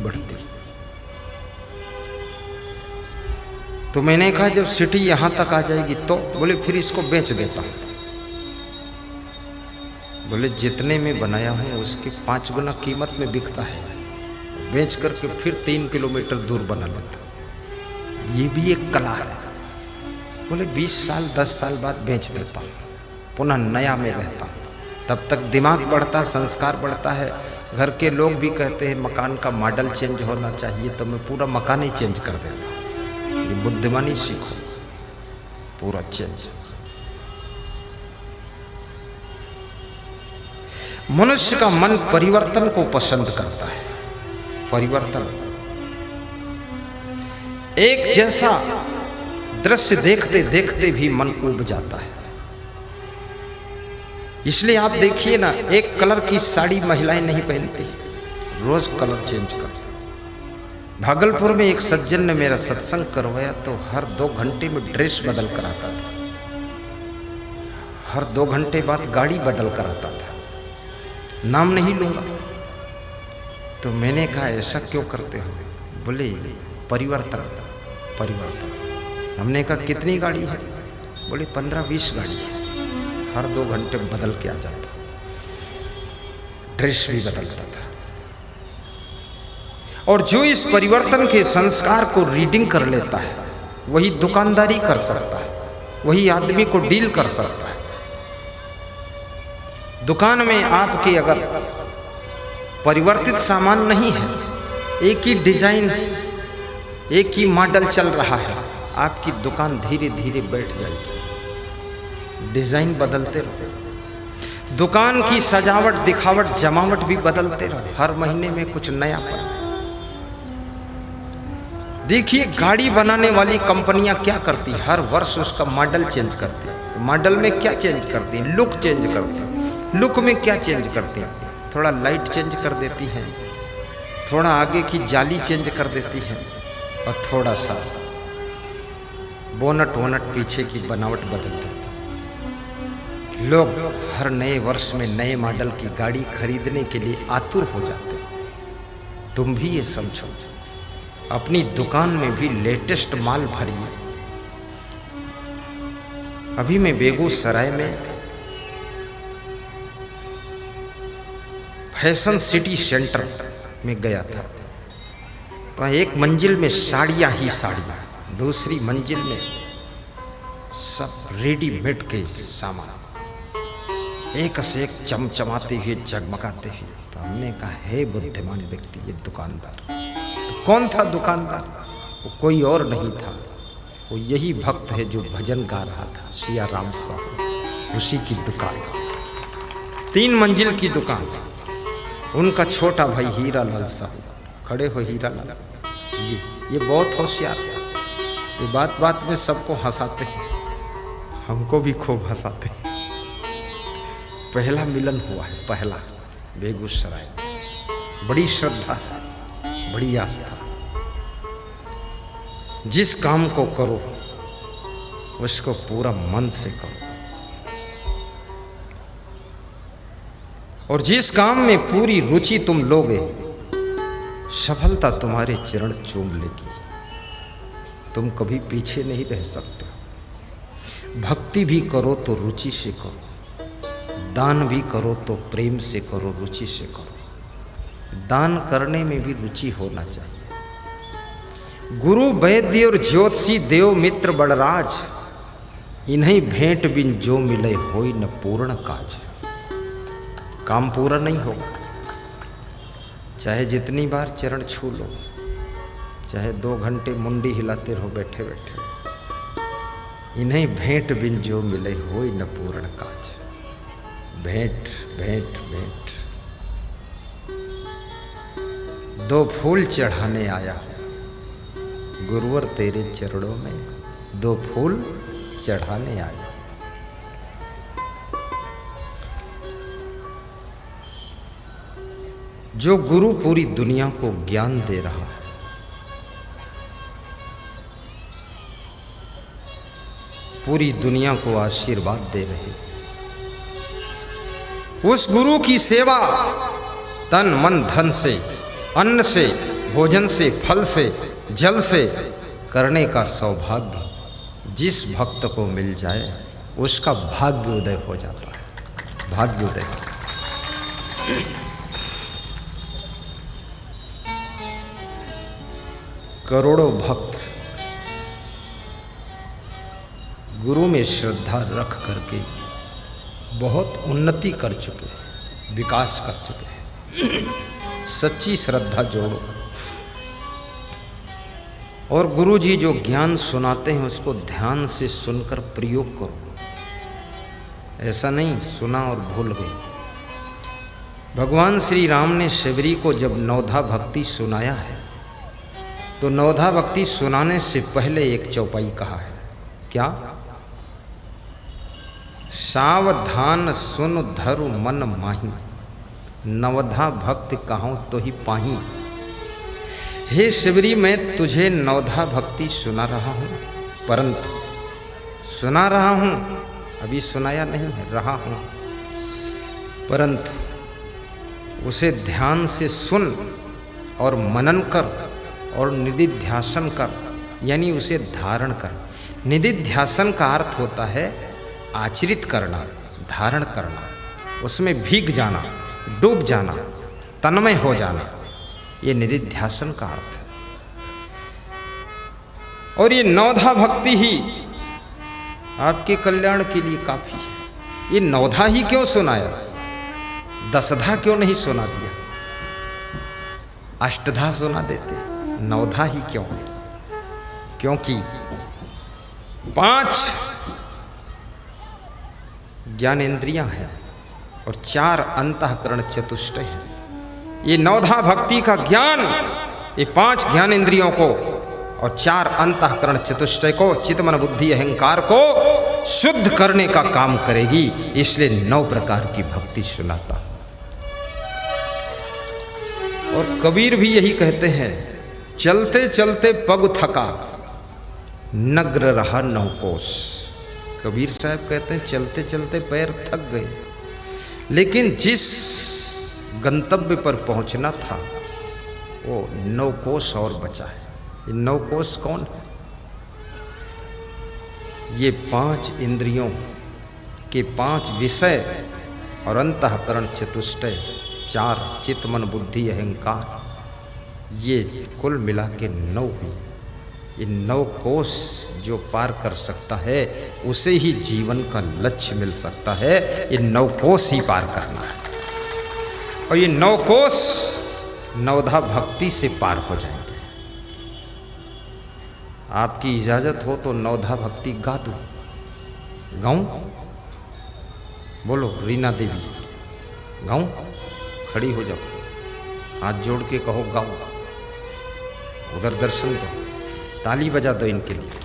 बढ़ती। तो मैंने कहा जब सिटी यहां तक आ जाएगी तो बोले फिर इसको बेच देता हूं। बोले जितने में बनाया हूं उसके 5 गुना कीमत में बिकता है, बेच करके फिर 3 किलोमीटर दूर बना लेता। ये भी एक कला है। बोले 20 साल 10 साल बाद बेच देता हूँ, पुनः नया में रहता हूँ। तब तक दिमाग बढ़ता, संस्कार बढ़ता है। घर के लोग भी कहते हैं मकान का मॉडल चेंज होना चाहिए, तो मैं पूरा मकान ही चेंज कर देता हूँ। ये बुद्धिमानी सीखो, पूरा चेंज। मनुष्य का मन परिवर्तन को पसंद करता है। परिवर्तन, एक जैसा दृश्य देखते देखते भी मन ऊब जाता है। इसलिए आप देखिए ना, एक कलर की साड़ी महिलाएं नहीं पहनती, रोज कलर चेंज करती। भागलपुर में एक सज्जन ने मेरा सत्संग करवाया तो हर 2 घंटे में ड्रेस बदल कर आता था, हर 2 घंटे बाद गाड़ी बदल कर आता था। नाम नहीं लूंगा। तो मैंने कहा ऐसा क्यों करते हो? बोले परिवर्तन, परिवर्तन। हमने कहा कितनी गाड़ी है? बोले 15-20 गाड़ी है, हर 2 घंटे बदल के आ जाता, ड्रेस भी बदलता था। और जो इस परिवर्तन के संस्कार को रीडिंग कर लेता है वही दुकानदारी कर सकता है, वही आदमी को डील कर सकता है। दुकान में आपके अगर परिवर्तित सामान नहीं है, एक ही डिजाइन, एक ही मॉडल चल रहा है, आपकी दुकान धीरे धीरे बैठ जाएगी। डिजाइन बदलते रहो, दुकान की सजावट, दिखावट, जमावट भी बदलते रहो, हर महीने में कुछ नया पर। देखिए गाड़ी बनाने वाली कंपनियां क्या करती, हर वर्ष उसका मॉडल चेंज करती है। मॉडल में क्या चेंज करती है? लुक चेंज करती है। लुक में क्या चेंज करती है? थोड़ा लाइट चेंज कर देती हैं, थोड़ा आगे की जाली चेंज कर देती हैं, और थोड़ा सा बोनट वोनट पीछे की बनावट बदल देती। लोग हर नए वर्ष में नए मॉडल की गाड़ी खरीदने के लिए आतुर हो जाते हैं। तुम भी ये समझो, अपनी दुकान में भी लेटेस्ट माल भरिए। अभी मैं बेगूसराय में फैशन सिटी सेंटर में गया था। वहाँ एक मंजिल में साड़ियाँ ही साड़ियाँ, दूसरी मंजिल में सब रेडीमेड के सामान, एक से एक चमचमाते हुए, जगमगाते हुए। तो हमने कहा है बुद्धिमान व्यक्ति ये दुकानदार। तो कौन था दुकानदार? वो कोई और नहीं था, वो यही भक्त है जो भजन गा रहा था, सिया राम साहब। उसी की दुकान, 3 मंजिल की दुकान। उनका छोटा भाई हीरा लाल साहब खड़े हो। हीरा लाल ये बहुत होशियार है, ये बात बात में सबको हंसाते हैं, हमको भी खूब हंसाते हैं। पहला मिलन हुआ है, पहला बेगूसराय। बड़ी श्रद्धा, बड़ी आस्था। जिस काम को करो उसको पूरा मन से करो, और जिस काम में पूरी रुचि तुम लोगे सफलता तुम्हारे चरण चूम लेगी। तुम कभी पीछे नहीं रह सकते। भक्ति भी करो तो रुचि से करो, दान भी करो तो प्रेम से करो, रुचि से करो। दान करने में भी रुचि होना चाहिए। गुरु वैद्य और ज्योतिषी देव मित्र बड़राज, इन्हीं भेंट बिन जो मिले होई न पूर्ण काज। काम पूरा नहीं होगा, चाहे जितनी बार चरण छू लो, चाहे 2 घंटे मुंडी हिलाते रहो बैठे बैठे। इन्हीं भेंट बिन जो मिले होई न पूर्ण काज। भेंट भेंट भेंट। 2 फूल चढ़ाने आया हूं गुरुवर तेरे चरणों में, 2 फूल चढ़ाने आया। जो गुरु पूरी दुनिया को ज्ञान दे रहा है, पूरी दुनिया को आशीर्वाद दे रहे, उस गुरु की सेवा तन मन धन से, अन्न से, भोजन से, फल से, जल से करने का सौभाग्य जिस भक्त को मिल जाए उसका भाग्य उदय हो जाता है, भाग्य उदय। करोड़ों भक्त गुरु में श्रद्धा रख करके बहुत उन्नति कर चुके हैं, विकास कर चुके हैं। सच्ची श्रद्धा जोड़ो और गुरु जी जो ज्ञान सुनाते हैं उसको ध्यान से सुनकर प्रयोग करो। ऐसा नहीं सुना और भूल गए। भगवान श्री राम ने शबरी को जब नवधा भक्ति सुनाया है तो नवधा भक्ति सुनाने से पहले एक चौपाई कहा है, क्या? सावधान सुन धरु मन माही, नवधा भक्ति कहूँ तो ही पाही। हे शबरी, मैं तुझे नवधा भक्ति सुना रहा हूँ, परंतु सुना रहा हूँ, अभी सुनाया नहीं है, रहा हूँ, परंतु उसे ध्यान से सुन और मनन कर और निधिध्यासन कर, यानी उसे धारण कर। निधिध्यासन का अर्थ होता है आचरित करना, धारण करना, उसमें भीग जाना, डूब जाना, तन्मय हो जाना, ये निधिध्यासन का अर्थ है। और ये नवधा भक्ति ही आपके कल्याण के लिए काफी है। ये नवधा ही क्यों सुनाया, दसधा क्यों नहीं सुना दिया? अष्टधा सुना देते, नवधा ही क्यों? क्योंकि 5 ज्ञानेंद्रियां हैं और 4 अंतःकरण चतुष्टय हैं। ये नवधा भक्ति का ज्ञान ये 5 ज्ञानेंद्रियों को और 4 अंतःकरण चतुष्टय को, चित्त मन बुद्धि अहंकार को शुद्ध करने का काम करेगी। इसलिए 9 प्रकार की भक्ति सुनाता। और कबीर भी यही कहते हैं, चलते चलते पग थका, नग्न रहा 9 कोस। कबीर साहब कहते हैं चलते चलते पैर थक गए, लेकिन जिस गंतव्य पर पहुंचना था वो 9 कोस और बचा है। ये 9 कोस कौन है? ये 5 इंद्रियों के 5 विषय और अंतःकरण चतुष्टय, 4 चित्त मन बुद्धि अहंकार, ये कुल मिला के 9 हुई। ये 9 कोस जो पार कर सकता है उसे ही जीवन का लक्ष्य मिल सकता है। ये 9 कोस ही पार करना है और ये 9 कोस नवधा भक्ति से पार हो जाएंगे। आपकी इजाजत हो तो नवधा भक्ति गा दूं, गाऊं? बोलो रीना देवी, गाऊं? खड़ी हो जाओ, हाथ जोड़ के कहो गाओ। उधर दर्शन दो, ताली बजा दो इनके लिए।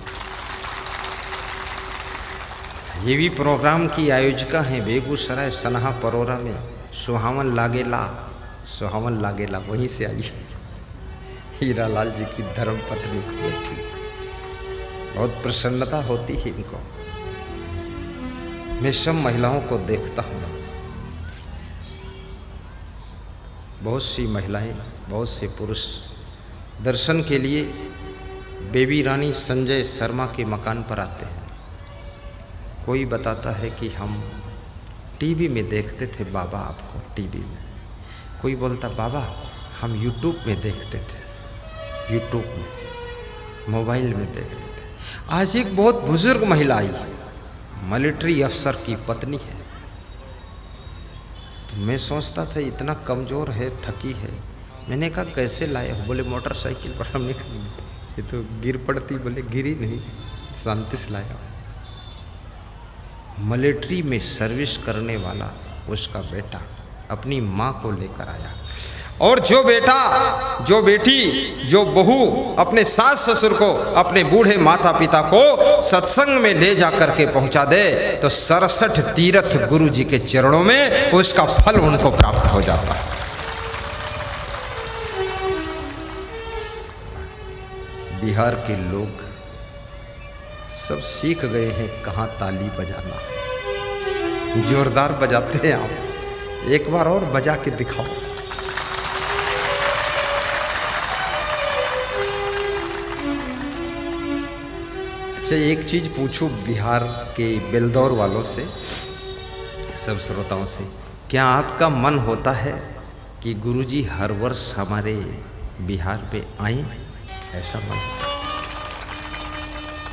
ये भी प्रोग्राम की आयोजिका हैं बेगूसराय सनहा परोरा में, सुहावन लागेला, सुहावन लागेला, वहीं से आई है। हीरा लाल जी की धर्म पत्नी बैठी, बहुत प्रसन्नता होती है इनको। मैं सब महिलाओं को देखता हूँ, बहुत सी महिलाएं, बहुत से पुरुष दर्शन के लिए बेबी रानी संजय शर्मा के मकान पर आते हैं। कोई बताता है कि हम टीवी में देखते थे बाबा आपको, टीवी में। कोई बोलता बाबा हम यूट्यूब में देखते थे, यूट्यूब में, मोबाइल में देखते थे। आज एक बहुत बुजुर्ग महिला आई है, मिलिट्री अफसर की पत्नी है। तो मैं सोचता था इतना कमज़ोर है, थकी है। मैंने कहा कैसे लाए हो? बोले मोटरसाइकिल पर। हमने कहा ये तो गिर पड़ती। बोले गिरी नहीं, शांति से लाया। मिलिट्री में सर्विस करने वाला उसका बेटा अपनी माँ को लेकर आया, और जो बेटा, जो बेटी, जो बहू अपने सास ससुर को, अपने बूढ़े माता पिता को सत्संग में ले जा करके पहुंचा दे तो 67 तीर्थ गुरु जी के चरणों में उसका फल उनको प्राप्त हो जाता है। बिहार के लोग सब सीख गए हैं कहाँ ताली बजाना। जोरदार बजाते हैं आप, एक बार और बजा के दिखाओ। अच्छा, एक चीज पूछूं बिहार के बेलदौर वालों से, सब श्रोताओं से, क्या आपका मन होता है कि गुरुजी हर वर्ष हमारे बिहार पे आए? ऐसा मन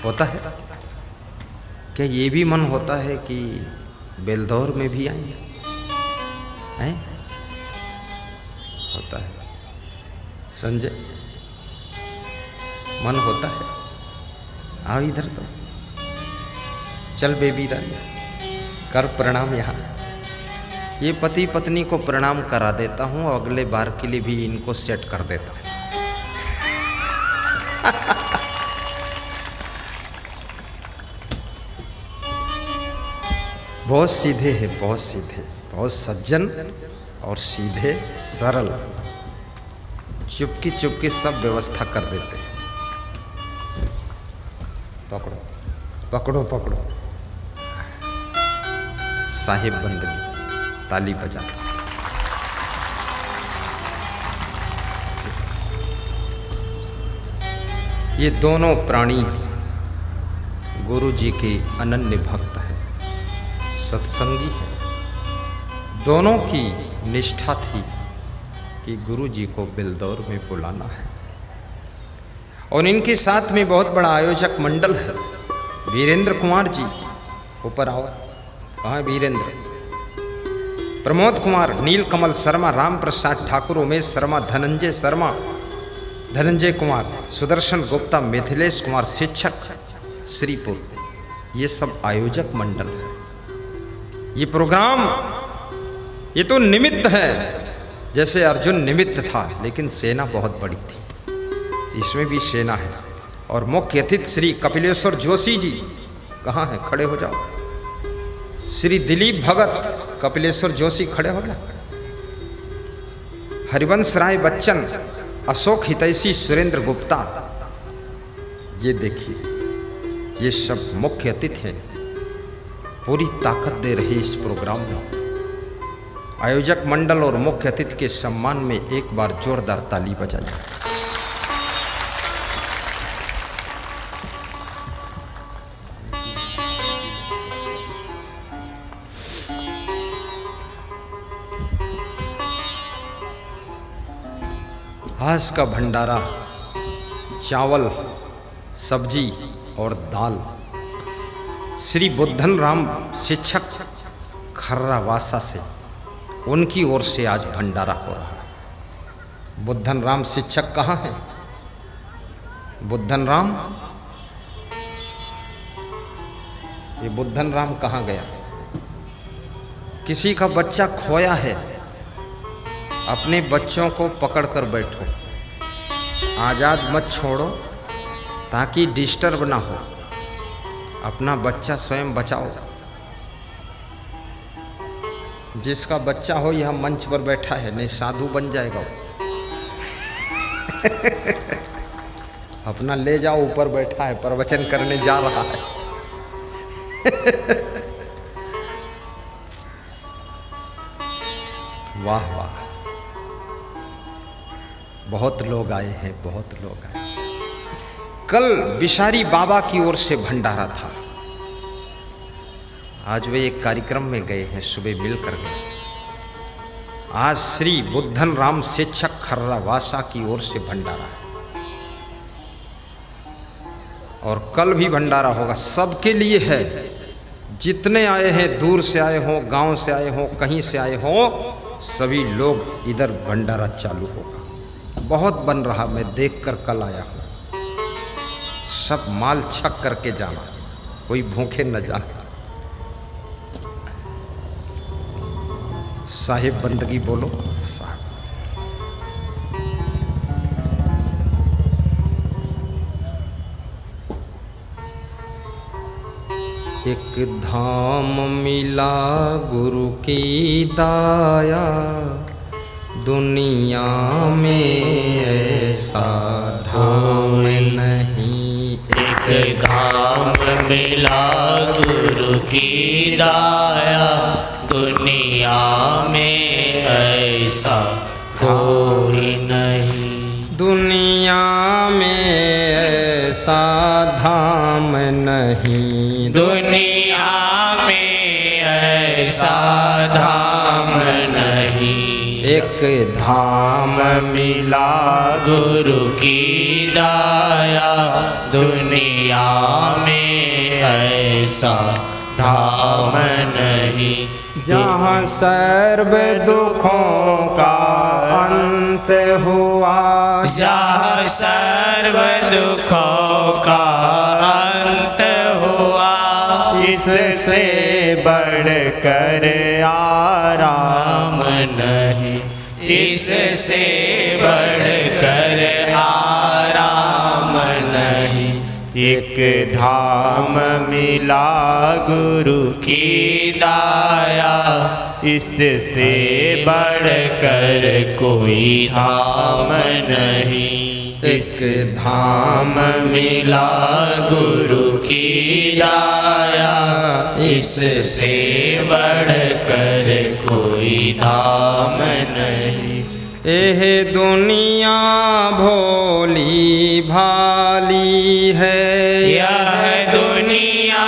होता है? क्या ये भी मन होता है कि बेलदौर में भी आए? हैं? होता है संजय, मन होता है? आओ इधर तो, चल बेबी रानी, कर प्रणाम। यहाँ ये पति पत्नी को प्रणाम करा देता हूँ और अगले बार के लिए भी इनको सेट कर देता हूँ। बहुत सीधे हैं, बहुत सीधे, बहुत सज्जन और सीधे सरल, चुपकी चुपकी सब व्यवस्था कर देते हैं। पकड़ो पकड़ो पकड़ो, साहिब बंदगी, ताली बजा। ये दोनों प्राणी गुरु जी के अनन्य भक्त हैं, सत्संगी हैं। दोनों की निष्ठा थी कि गुरु जी को बेलदौर में बुलाना है, और इनके साथ में बहुत बड़ा आयोजक मंडल है। वीरेंद्र कुमार जी ऊपर आओ, कहाँ वीरेंद्र? प्रमोद कुमार, नीलकमल शर्मा, राम प्रसाद ठाकुर, उमेश शर्मा, धनंजय शर्मा, धनंजय कुमार, सुदर्शन गुप्ता, मिथिलेश कुमार, शिक्षक श्रीपुर, ये सब आयोजक मंडल है। ये प्रोग्राम, ये तो निमित्त है, जैसे अर्जुन निमित्त था, लेकिन सेना बहुत बड़ी थी, इसमें भी सेना है। और मुख्य अतिथि श्री कपिलेश्वर जोशी जी, कहाँ हैं? खड़े हो जाओ। श्री दिलीप भगत, कपिलेश्वर जोशी खड़े हो जाओ। हरिवंश राय बच्चन, अशोक हितैषी, सुरेंद्र गुप्ता, ये देखिए, ये सब मुख्य अतिथि हैं, पूरी ताकत दे रहे इस प्रोग्राम में। आयोजक मंडल और मुख्य अतिथि के सम्मान में एक बार जोरदार ताली बजाइए। आज का भंडारा चावल, सब्जी और दाल श्री बुद्धन राम शिक्षक खर्रावासा से, उनकी ओर से आज भंडारा हो रहा है। बुद्धन राम शिक्षक कहाँ हैं? बुद्धन राम, ये बुद्धन राम कहाँ गया? किसी का बच्चा खोया है, अपने बच्चों को पकड़ कर बैठो, आज़ाद मत छोड़ो ताकि डिस्टर्ब ना हो, अपना बच्चा स्वयं बचाओ। जिसका बच्चा हो यह मंच पर बैठा है, नहीं साधु बन जाएगा वो। अपना ले जाओ, ऊपर बैठा है, प्रवचन करने जा रहा है। वाह वाह, बहुत लोग आए हैं, बहुत लोग आए। कल बिशारी बाबा की ओर से भंडारा था, आज वे एक कार्यक्रम में गए हैं, सुबह मिलकर गए। आज श्री बुद्धन राम शिक्षक खर्रावासा की ओर से भंडारा है, और कल भी भंडारा होगा। सबके लिए है, जितने आए हैं, दूर से आए हों, गांव से आए हों, कहीं से आए हों, सभी लोग इधर भंडारा चालू होगा। बहुत बन रहा, मैं देखकर कल आया हूँ। सब माल छक करके जाना, कोई भूखे न जाना। साहिब बंदगी बोलो साहब। एक धाम मिला गुरु की दाया, दुनिया में ऐसा धाम नहीं। एक धाम मिला गुरु की दाया, दुनिया में ऐसा कोई नहीं। दुनिया में ऐसा धाम ऐसा धाम नहीं। एक धाम मिला गुरु की दाया, दुनिया में ऐसा धाम नहीं। जहाँ सर्व दुखों का अंत हुआ, जहाँ सर्व दुखों का अंत हुआ, इससे बढ़कर आराम नहीं। इससे बढ़कर आराम नहीं। एक धाम मिला गुरु की दाया, इससे बढ़कर कोई धाम नहीं। एक धाम मिला गुरु की दाया, इससे बढ़कर कोई धाम नहीं। एह दुनिया भोली भाली है, यह दुनिया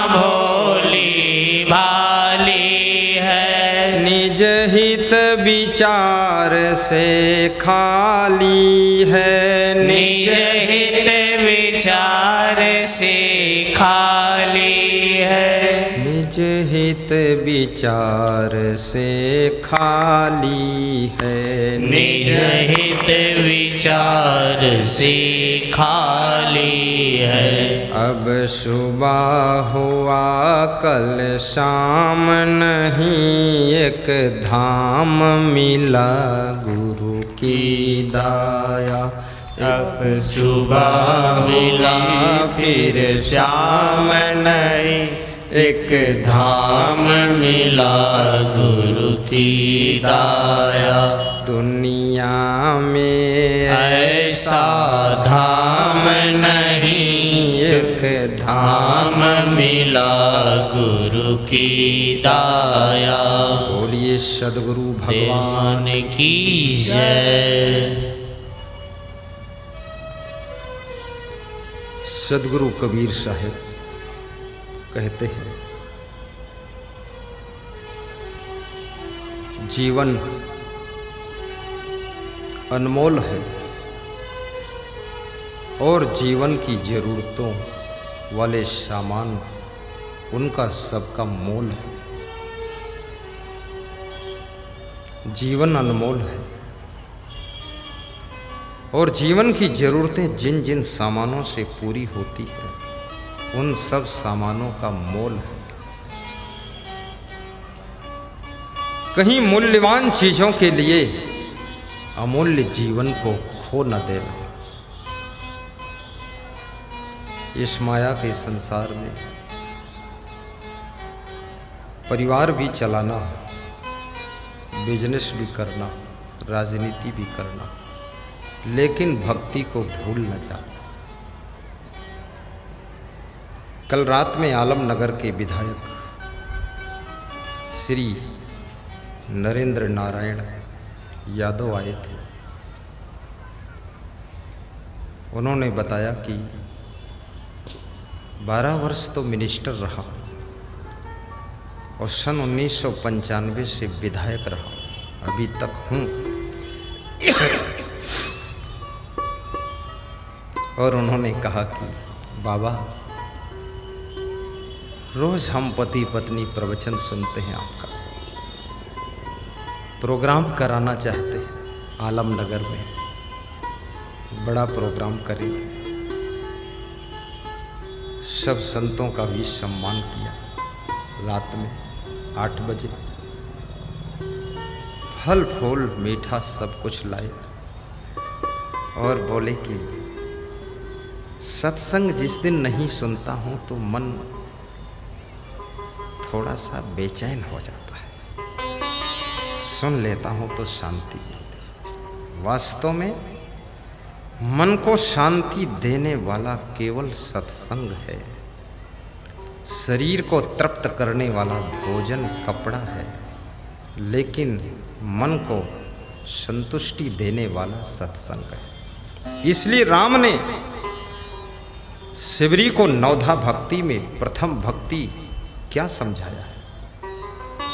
भोली भाली है, निज हित विचार से खाली है, निज हित विचार से खाली है, निज हित विचार से खाली है, निज हित विचार से खाली है। अब सुबह हुआ कल शाम नहीं, एक धाम मिला गुरु की दाया। अब सुबह मिला फिर शाम नहीं, एक धाम मिला गुरु की दाया। दुनिया में ऐसा धाम नहीं, एक धाम धाम मिला गुरु की दाया। बोलिए सदगुरु भगवान भगवान की जय। सदगुरु कबीर साहब कहते हैं, जीवन अनमोल है और जीवन की जरूरतों वाले सामान उनका सबका मोल है। जीवन अनमोल है और जीवन की जरूरतें जिन जिन सामानों से पूरी होती है, उन सब सामानों का मोल है। कहीं मूल्यवान चीजों के लिए अमूल्य जीवन को खो न देना। इस माया के संसार में परिवार भी चलाना, बिजनेस भी करना, राजनीति भी करना, लेकिन भक्ति को भूल न जाना। कल रात में आलमनगर के विधायक श्री नरेंद्र नारायण यादव आए थे। उन्होंने बताया कि 12 वर्ष तो मिनिस्टर रहा और सन 1995 से विधायक रहा, अभी तक हूँ। और उन्होंने कहा कि बाबा, रोज हम पति पत्नी प्रवचन सुनते हैं, आपका प्रोग्राम कराना चाहते हैं आलमनगर में, बड़ा प्रोग्राम करेंगे। सब संतों का भी सम्मान किया। रात में 8 बजे फल फूल मीठा सब कुछ लाए और बोले कि सत्संग जिस दिन नहीं सुनता हूँ तो मन थोड़ा सा बेचैन हो जाता है, सुन लेता हूँ तो शांति मिलती है। वास्तव में मन को शांति देने वाला केवल सत्संग है। शरीर को तृप्त करने वाला भोजन कपड़ा है, लेकिन मन को संतुष्टि देने वाला सत्संग है। इसलिए राम ने शिवरी को नवधा भक्ति में प्रथम भक्ति क्या समझाया है?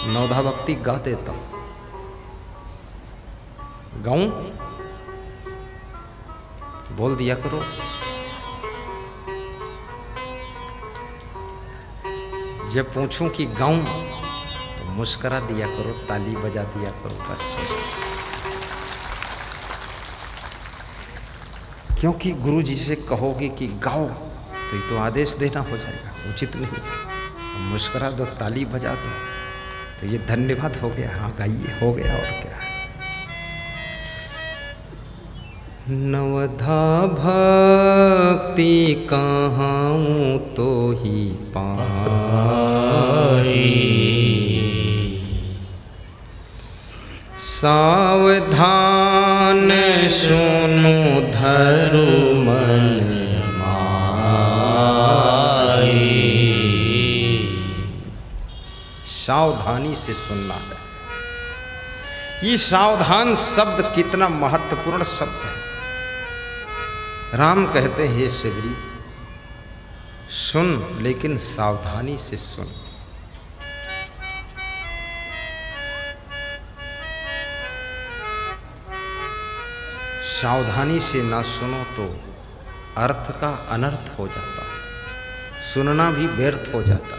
नवधा भक्ति गा देता हूं। गाऊं? बोल दिया करो। जब पूछूं कि गाऊं तो मुस्करा दिया करो, ताली बजा दिया करो, बस। क्योंकि गुरु जी से कहोगे कि गाओ तो ये तो आदेश देना हो जाएगा, उचित नहीं। मुस्करा दो, ताली बजा दो तो ये धन्यवाद हो गया। हाँ गाइए, हो गया और क्या। नवधा भक्ति कहाँ तो ही पाई, सावधान सुनो धरु मन माई। सावधानी से सुनना है। ये सावधान शब्द कितना महत्वपूर्ण शब्द है। राम कहते हैं, हे शिवरी सुन, लेकिन सावधानी से सुन। सावधानी से ना सुनो तो अर्थ का अनर्थ हो जाता है, सुनना भी व्यर्थ हो जाता है।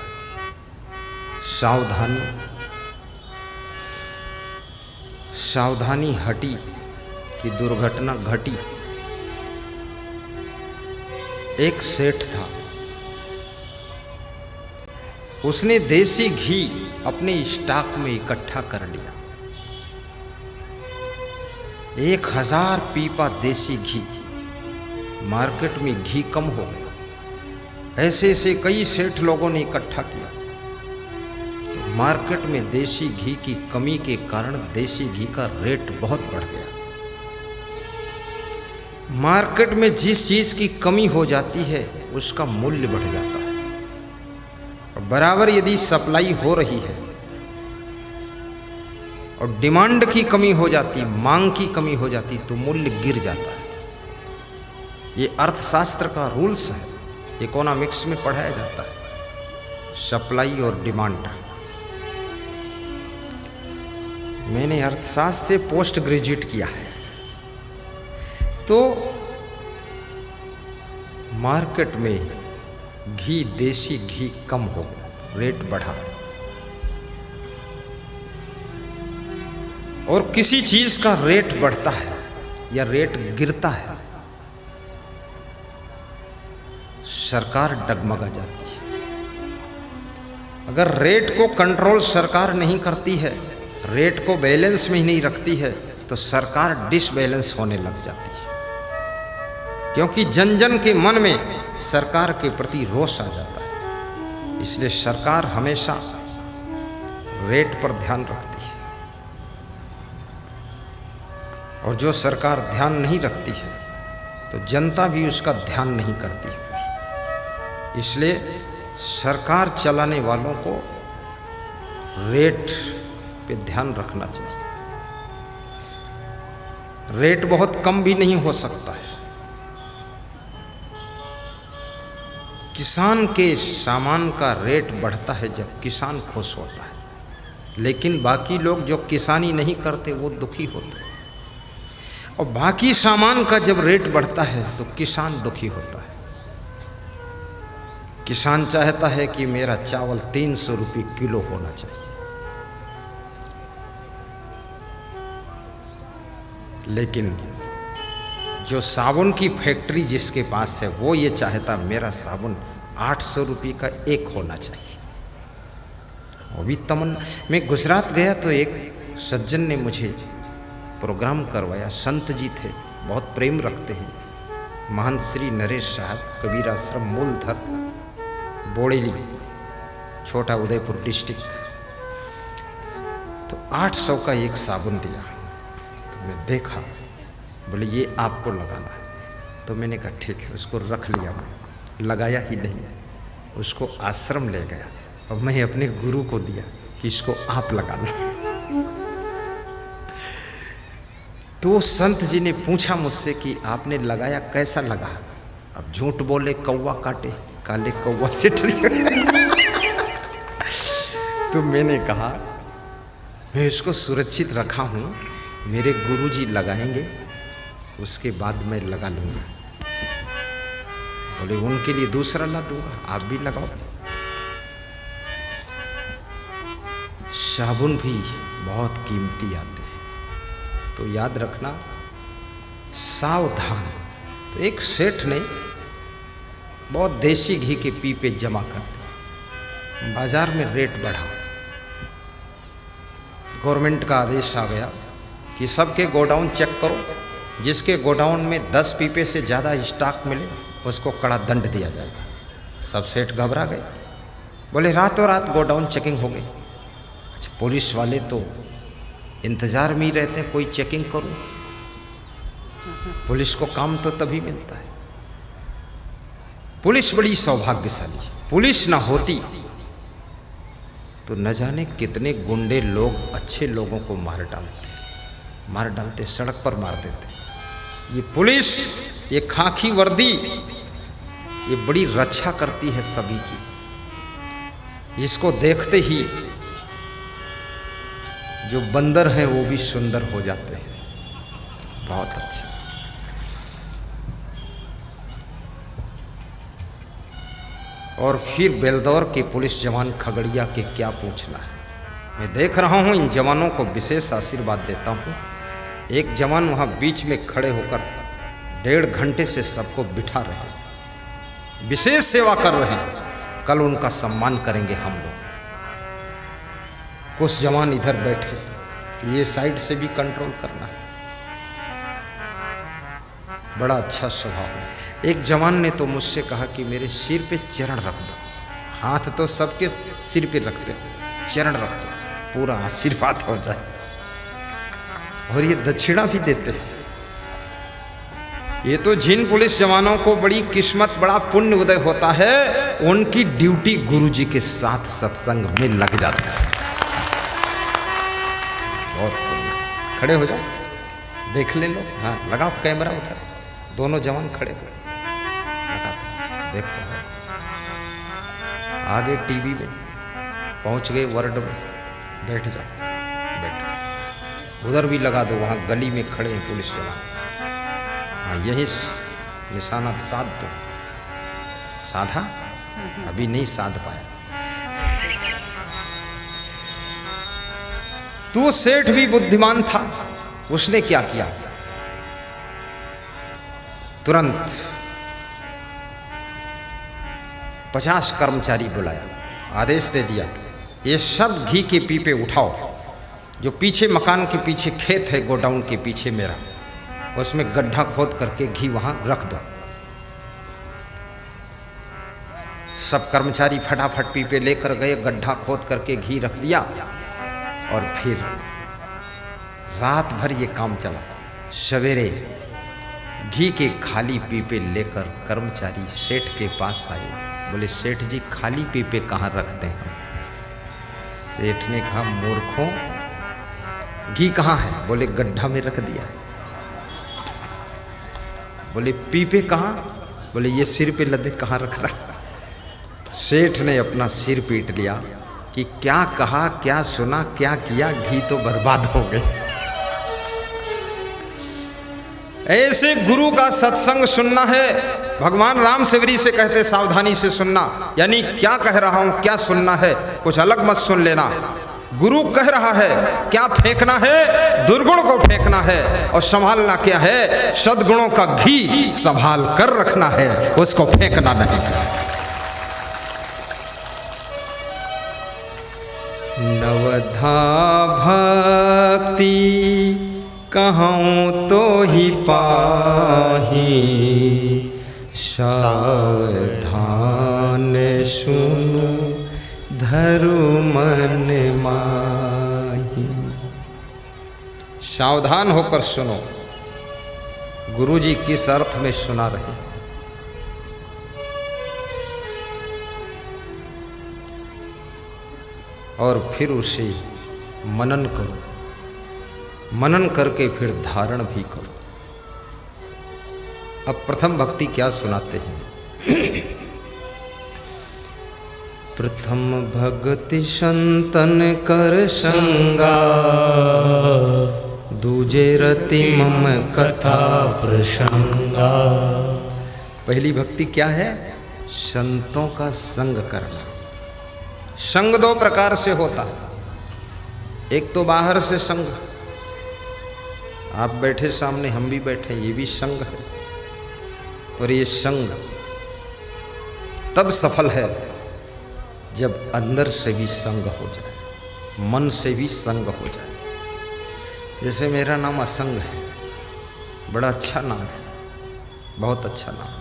सावधानी हटी कि दुर्घटना घटी। एक सेठ था, उसने देसी घी अपने स्टॉक में इकट्ठा कर लिया। 1000 पीपा देसी घी। मार्केट में घी कम हो गया। ऐसे ऐसे कई सेठ लोगों ने इकट्ठा किया तो मार्केट में देसी घी की कमी के कारण देसी घी का रेट बहुत बढ़ गया। मार्केट में जिस चीज की कमी हो जाती है उसका मूल्य बढ़ जाता है। और बराबर यदि सप्लाई हो रही है और डिमांड की कमी हो जाती, मांग की कमी हो जाती, तो मूल्य गिर जाता है। ये अर्थशास्त्र का रूल्स है, इकोनॉमिक्स में पढ़ाया जाता है, सप्लाई और डिमांड। मैंने अर्थशास्त्र से पोस्ट ग्रेजुएट किया है। तो मार्केट में घी, देसी घी कम हो गया, रेट बढ़ा। और किसी चीज का रेट बढ़ता है या रेट गिरता है, सरकार डगमगा जाती है। अगर रेट को कंट्रोल सरकार नहीं करती है, रेट को बैलेंस में ही नहीं रखती है, तो सरकार डिसबैलेंस होने लग जाती है। क्योंकि जन जन के मन में सरकार के प्रति रोष आ जाता है। इसलिए सरकार हमेशा रेट पर ध्यान रखती है। और जो सरकार ध्यान नहीं रखती है तो जनता भी उसका ध्यान नहीं करती है। इसलिए सरकार चलाने वालों को रेट पे ध्यान रखना चाहिए। रेट बहुत कम भी नहीं हो सकता है। किसान के सामान का रेट बढ़ता है जब किसान खुश होता है, लेकिन बाकी लोग जो किसानी नहीं करते वो दुखी होते हैं। और बाकी सामान का जब रेट बढ़ता है तो किसान दुखी होता है। किसान चाहता है कि मेरा चावल 300 रुपये किलो होना चाहिए, लेकिन जो साबुन की फैक्ट्री जिसके पास है वो ये चाहता मेरा साबुन 800 रुपये का एक होना चाहिए। वो भी तमन्ना। मैं गुजरात गया तो एक सज्जन ने मुझे प्रोग्राम करवाया। संत जी थे, बहुत प्रेम रखते हैं। महंत श्री नरेश साहब, कबीर आश्रम, मूलधर, बोड़ेली, छोटा उदयपुर डिस्ट्रिक्ट। तो 800 का एक साबुन दिया। तो मैं देखा, बोले ये आपको लगाना है। तो मैंने कहा ठीक है, उसको रख लिया। मैं लगाया ही नहीं, उसको आश्रम ले गया और मैं अपने गुरु को दिया कि इसको आप लगाना। तो संत जी ने पूछा मुझसे कि आपने लगाया, कैसा लगा? अब झूठ बोले कौवा काटे, काले कौवा से डरिए। तो मैंने कहा मैं इसको सुरक्षित रखा हूँ, मेरे गुरुजी लगाएंगे, उसके बाद मैं लगा लूँगा। बोले उनके लिए दूसरा ला दूंगा, आप भी लगाओ। साबुन भी बहुत कीमती आते हैं, तो याद रखना सावधान। तो एक सेठ ने बहुत देसी घी के पीपे जमा कर दिए, बाजार में रेट बढ़ा। गवर्नमेंट का आदेश आ गया कि सबके गोडाउन चेक करो, जिसके गोडाउन में 10 पीपे से ज़्यादा स्टॉक मिले उसको कड़ा दंड दिया जाएगा। सब सेठ घबरा गए, बोले रातों रात गोडाउन चेकिंग हो गई। अच्छा, पुलिस वाले तो इंतज़ार में ही रहते हैं कोई चेकिंग करूं। पुलिस को काम तो तभी मिलता है। पुलिस बड़ी सौभाग्यशाली, पुलिस ना होती तो न जाने कितने गुंडे लोग अच्छे लोगों को मार डालते, सड़क पर मार देते। ये पुलिस, ये खाकी वर्दी, ये बड़ी रक्षा करती है सभी की। इसको देखते ही जो बंदर हैं वो भी सुंदर हो जाते हैं। बहुत अच्छे। और फिर बेलदौर के पुलिस जवान खगड़िया के क्या पूछना है। मैं देख रहा हूँ, इन जवानों को विशेष आशीर्वाद देता हूँ। एक जवान वहाँ बीच में खड़े होकर 1.5 घंटे से सबको बिठा रहे हैं, विशेष सेवा कर रहे हैं। कल उनका सम्मान करेंगे हम लोग। कुछ जवान इधर बैठे, ये साइड से भी कंट्रोल करना है। बड़ा अच्छा स्वभाव है। एक जवान ने तो मुझसे कहा कि मेरे सिर पे चरण रख दो। हाथ तो सबके सिर पे रखते, चरण रख दो, पूरा आशीर्वाद हो जाए। और ये दक्षिणा भी देते हैं। ये तो जिन पुलिस जवानों को बड़ी किस्मत, बड़ा पुण्य उदय होता है, उनकी ड्यूटी गुरुजी के साथ सत्संग में लग जाती है। बहुत पुण्य। खड़े हो जाओ, देख ले लो। हाँ, लगाओ कैमरा उधर, दोनों जवान खड़े हो, लगाते देखो। आगे टीवी में पहुंच गए, वर्ड में बैठ जाओ, बैठो। उधर भी लगा दो, वहाँ गली में खड़े हैं पुलिस जवान। हाँ, यही निशाना साध दो। साधा? अभी नहीं साध पाया। तो सेठ भी बुद्धिमान था। उसने क्या किया, तुरंत 50 कर्मचारी बुलाया, आदेश दे दिया, ये सब घी के पीपे उठाओ। जो पीछे मकान के पीछे खेत है, गोडाउन के पीछे मेरा, उसमें गड्ढा खोद करके घी वहां रख दो। सब कर्मचारी फटाफट पीपे लेकर गए, गड्ढा खोद करके घी रख दिया। और फिर रात भर ये काम चला। सवेरे घी के खाली पीपे लेकर कर्मचारी सेठ के पास आए। बोले सेठ जी, खाली पीपे कहाँ रखते हैं? सेठ ने कहा, मूर्खों, घी कहाँ है? बोले गड्ढा में रख दिया। बोले पीपे कहाँ? बोले ये सिर पे लदे, कहाँ रख रहा? सेठ ने अपना सिर पीट लिया कि क्या कहा, क्या सुना, क्या किया, घी तो बर्बाद हो गए। ऐसे गुरु का सत्संग सुनना है। भगवान राम सेवरी से कहते सावधानी से सुनना, यानी क्या कह रहा हूं, क्या सुनना है, कुछ अलग मत सुन लेना। गुरु कह रहा है, क्या फेंकना है? दुर्गुण को फेंकना है। और संभालना क्या है? सद्गुणों का घी संभाल कर रखना है, उसको फेंकना नहीं। नवधा भक्ति कहूँ तो ही पाही, सावधान सुनो धरु मन माही। सावधान होकर सुनो। गुरुजी किस अर्थ में सुना रहे? और फिर उसे मनन करो। मनन करके फिर धारण भी करो। अब प्रथम भक्ति क्या सुनाते हैं? प्रथम भगति संतन कर संगा, दूजे रति मम कथा प्रसंगा। पहली भक्ति क्या है? संतों का संग करना। संग दो प्रकार से होता है। एक तो बाहर से संग, आप बैठे सामने, हम भी बैठे, ये भी संग है। और ये संग तब सफल है जब अंदर से भी संग हो जाए, मन से भी संग हो जाए। जैसे मेरा नाम असंग है, बड़ा अच्छा नाम है, बहुत अच्छा नाम।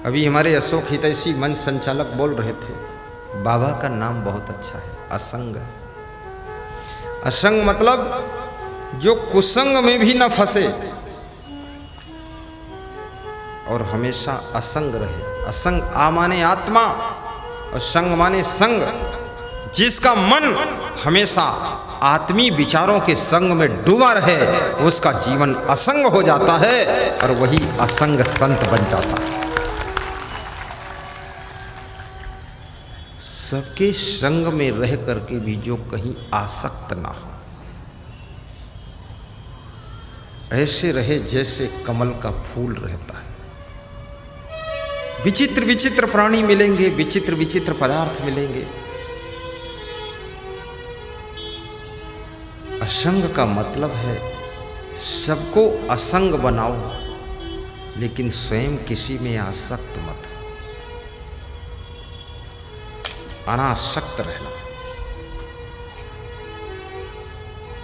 अभी हमारे अशोक हितैषी मंच संचालक बोल रहे थे, बाबा का नाम बहुत अच्छा है, असंग। असंग मतलब जो कुसंग में भी न फंसे और हमेशा असंग रहे। असंग आ माने आत्मा और संग माने संग। जिसका मन हमेशा आत्मी विचारों के संग में डूबा रहे, उसका जीवन असंग हो जाता है और वही असंग संत बन जाता है। सबके संग में रह करके भी जो कहीं आसक्त ना हो, ऐसे रहे जैसे कमल का फूल रहता है। विचित्र विचित्र प्राणी मिलेंगे, विचित्र विचित्र पदार्थ मिलेंगे। असंग का मतलब है सबको असंग बनाओ, लेकिन स्वयं किसी में आसक्त मत हो। अनासक्त रहना,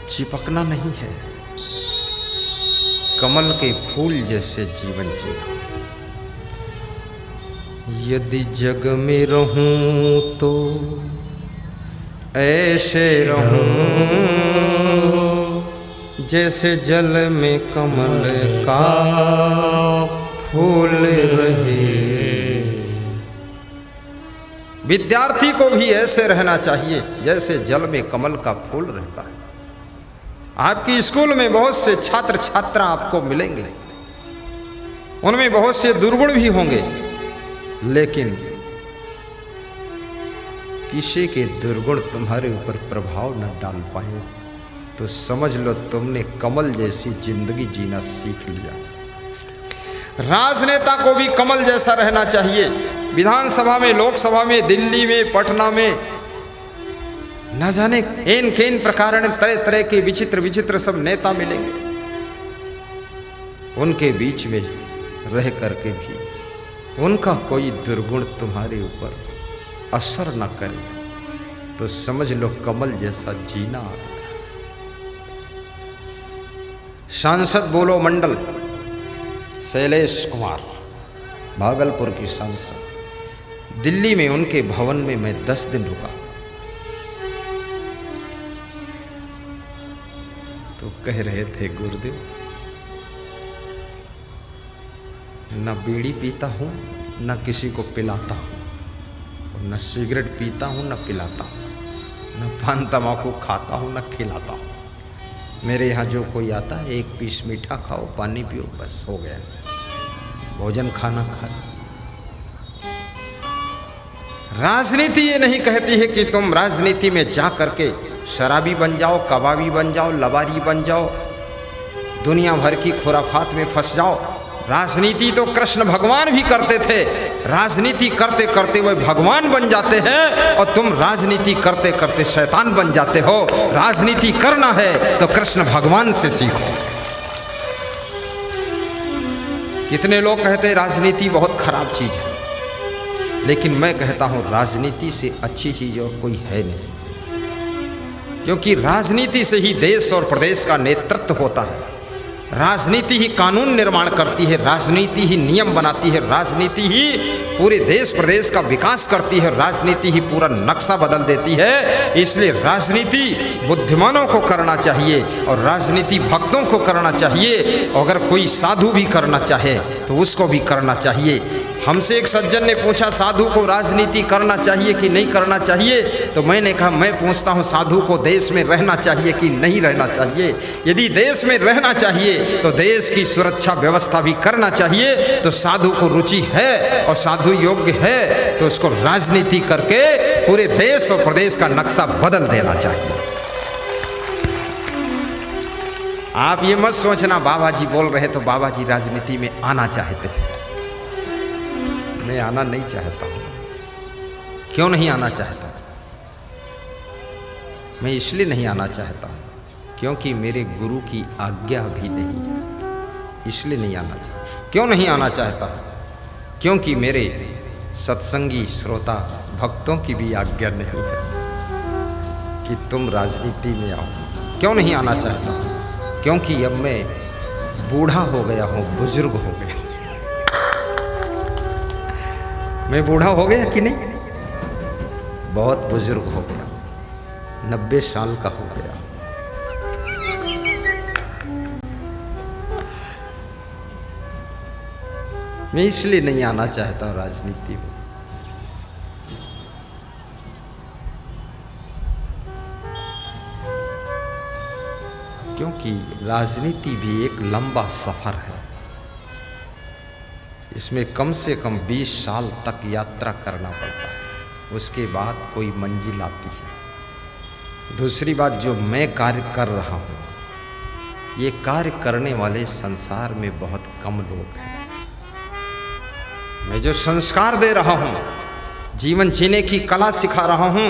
चिपकना नहीं है। कमल के फूल जैसे जीवन जीना। यदि जग में रहूं तो ऐसे रहूं जैसे जल में कमल का फूल रहे। विद्यार्थी को भी ऐसे रहना चाहिए जैसे जल में कमल का फूल रहता है। आपकी स्कूल में बहुत से छात्र छात्रा आपको मिलेंगे, उनमें बहुत से दुर्गुण भी होंगे, लेकिन किसी के दुर्गुण तुम्हारे ऊपर प्रभाव न डाल पाए तो समझ लो तुमने कमल जैसी जिंदगी जीना सीख लिया। राजनेता को भी कमल जैसा रहना चाहिए। विधानसभा में, लोकसभा में, दिल्ली में, पटना में, न जाने एन केन प्रकार तरह तरह के विचित्र विचित्र सब नेता मिलेंगे। उनके बीच में रह करके भी उनका कोई दुर्गुण तुम्हारे ऊपर असर न करे तो समझ लो कमल जैसा जीना आ गया। सांसद बोलो मंडल शैलेश कुमार, भागलपुर की सांसद, दिल्ली में उनके भवन में मैं 10 दिन रुका तो कह रहे थे, गुरुदेव न बीड़ी पीता हूँ, न किसी को पिलाता हूँ, न सिगरेट पीता हूँ, न पिलाता हूँ, न पान तम्बाकू खाता हूँ, न खिलाता हूँ। मेरे यहाँ जो कोई आता है, एक पीस मीठा खाओ, पानी पियो, बस हो गया, भोजन खाना खा। राजनीति ये नहीं कहती है कि तुम राजनीति में जा करके शराबी बन जाओ, कबाबी बन जाओ, लबारी बन जाओ, दुनिया भर की खुराफात में फंस जाओ। राजनीति तो कृष्ण भगवान भी करते थे। राजनीति करते करते वह भगवान बन जाते हैं और तुम राजनीति करते करते शैतान बन जाते हो। राजनीति करना है तो कृष्ण भगवान से सीखो। कितने लोग कहते हैं राजनीति बहुत खराब चीज है, लेकिन मैं कहता हूं राजनीति से अच्छी चीज और कोई है नहीं, क्योंकि राजनीति से ही देश और प्रदेश का नेतृत्व होता है। राजनीति ही कानून निर्माण करती है, राजनीति ही नियम बनाती है, राजनीति ही पूरे देश प्रदेश का विकास करती है, राजनीति ही पूरा नक्शा बदल देती है। इसलिए राजनीति बुद्धिमानों को करना चाहिए और राजनीति भक्तों को करना चाहिए। अगर कोई साधु भी करना चाहे तो उसको भी करना चाहिए। हमसे एक सज्जन ने पूछा साधु को राजनीति करना चाहिए कि नहीं करना चाहिए, तो मैंने कहा मैं पूछता हूँ साधु को देश में रहना चाहिए कि नहीं रहना चाहिए। यदि देश में रहना चाहिए तो देश की सुरक्षा व्यवस्था भी करना चाहिए। तो साधु को रुचि है और साधु योग्य है तो उसको राजनीति करके पूरे देश और प्रदेश का नक्शा बदल देना चाहिए। आप ये मत सोचना बाबा जी बोल रहे तो बाबा जी राजनीति में आना चाहते हैं। मैं आना नहीं चाहता हूँ। क्यों नहीं आना चाहता? मैं इसलिए नहीं आना चाहता हूँ क्योंकि मेरे गुरु की आज्ञा भी नहीं है, इसलिए नहीं आना चाहता। क्यों नहीं आना चाहता? क्योंकि मेरे सत्संगी श्रोता भक्तों की भी आज्ञा नहीं है कि तुम राजनीति में आओ। क्यों नहीं आना चाहता? क्योंकि अब मैं बूढ़ा हो गया हूँ, बुजुर्ग हो गया। मैं बूढ़ा हो गया कि नहीं? बहुत बुजुर्ग हो गया, 90 साल का हो गया। मैं इसलिए नहीं आना चाहता हूँ राजनीति में। क्योंकि राजनीति भी एक लंबा सफर है। इसमें कम से कम 20 साल तक यात्रा करना पड़ता है, उसके बाद कोई मंजिल आती है। दूसरी बात, जो मैं कार्य कर रहा हूँ, ये कार्य करने वाले संसार में बहुत कम लोग हैं। मैं जो संस्कार दे रहा हूँ, जीवन जीने की कला सिखा रहा हूँ,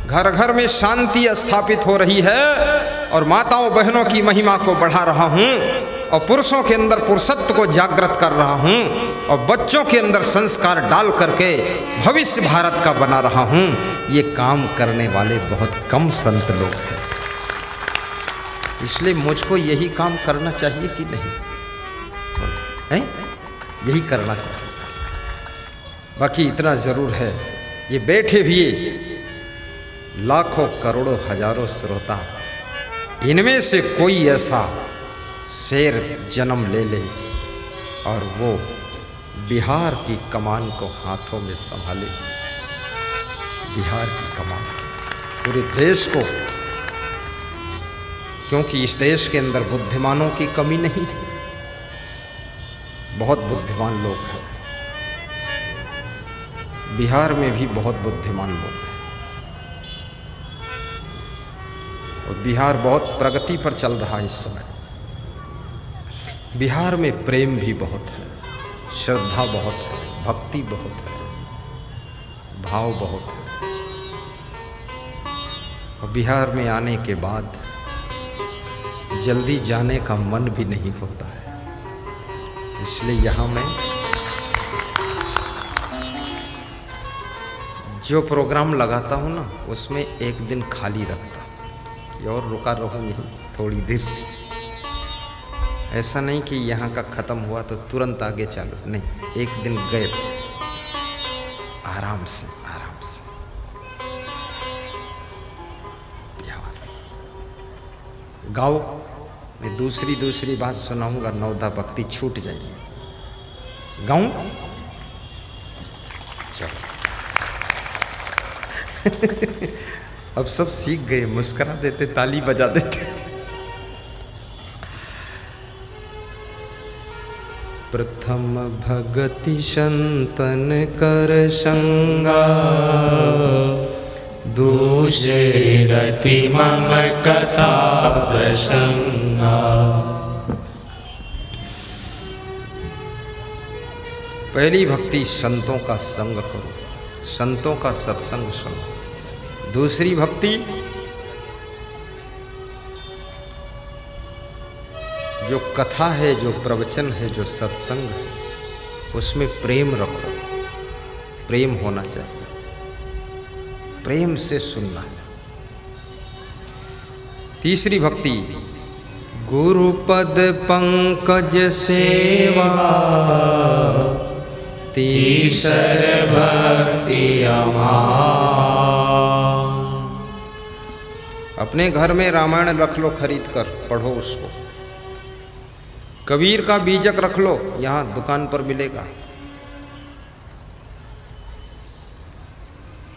घर घर में शांति स्थापित हो रही है और माताओं बहनों की महिमा को बढ़ा रहा हूँ और पुरुषों के अंदर पुरुषत्व को जागृत कर रहा हूँ और बच्चों के अंदर संस्कार डाल करके भविष्य भारत का बना रहा हूँ। ये काम करने वाले बहुत कम संत लोग हैं। इसलिए मुझको यही काम करना चाहिए कि नहीं है? यही करना चाहिए। बाकी इतना ज़रूर है, ये बैठे हुए लाखों करोड़ों हजारों श्रोता, इनमें से कोई ऐसा शेर जन्म ले ले और वो बिहार की कमान को हाथों में संभाले, बिहार की कमान पूरे देश को, क्योंकि इस देश के अंदर बुद्धिमानों की कमी नहीं है, बहुत बुद्धिमान लोग हैं। बिहार में भी बहुत बुद्धिमान लोग हैं और बिहार बहुत प्रगति पर चल रहा है इस समय। बिहार में प्रेम भी बहुत है, श्रद्धा बहुत है, भक्ति बहुत है, भाव बहुत है। और बिहार में आने के बाद जल्दी जाने का मन भी नहीं होता है। इसलिए यहाँ मैं जो प्रोग्राम लगाता हूँ ना, उसमें एक दिन खाली रखता हूँ और रुका रहूँ यहीं थोड़ी देर। ऐसा नहीं कि यहाँ का ख़त्म हुआ तो तुरंत आगे चालू, नहीं, एक दिन गए आराम से आराम से। गाओ, मैं दूसरी बात सुनाऊंगा, नवदा भक्ति छूट जाएगी। गाऊं? चलो। अब सब सीख गए, मुस्कुरा देते, ताली बजा देते। प्रथम भगति संतन कर संगा, दूसरी रति मम कथा प्रसंगा। पहली भक्ति संतों का संग करो, संतों का सत्संग सुनो। दूसरी भक्ति जो कथा है, जो प्रवचन है, जो सत्संग है, उसमें प्रेम रखो, प्रेम होना चाहिए, प्रेम से सुनना है। तीसरी भक्ति गुरुपद पंकज सेवा, तीसर भक्ति अमां। अपने घर में रामायण रख लो, खरीद कर पढ़ो उसको। कबीर का बीजक रख लो, यहाँ दुकान पर मिलेगा।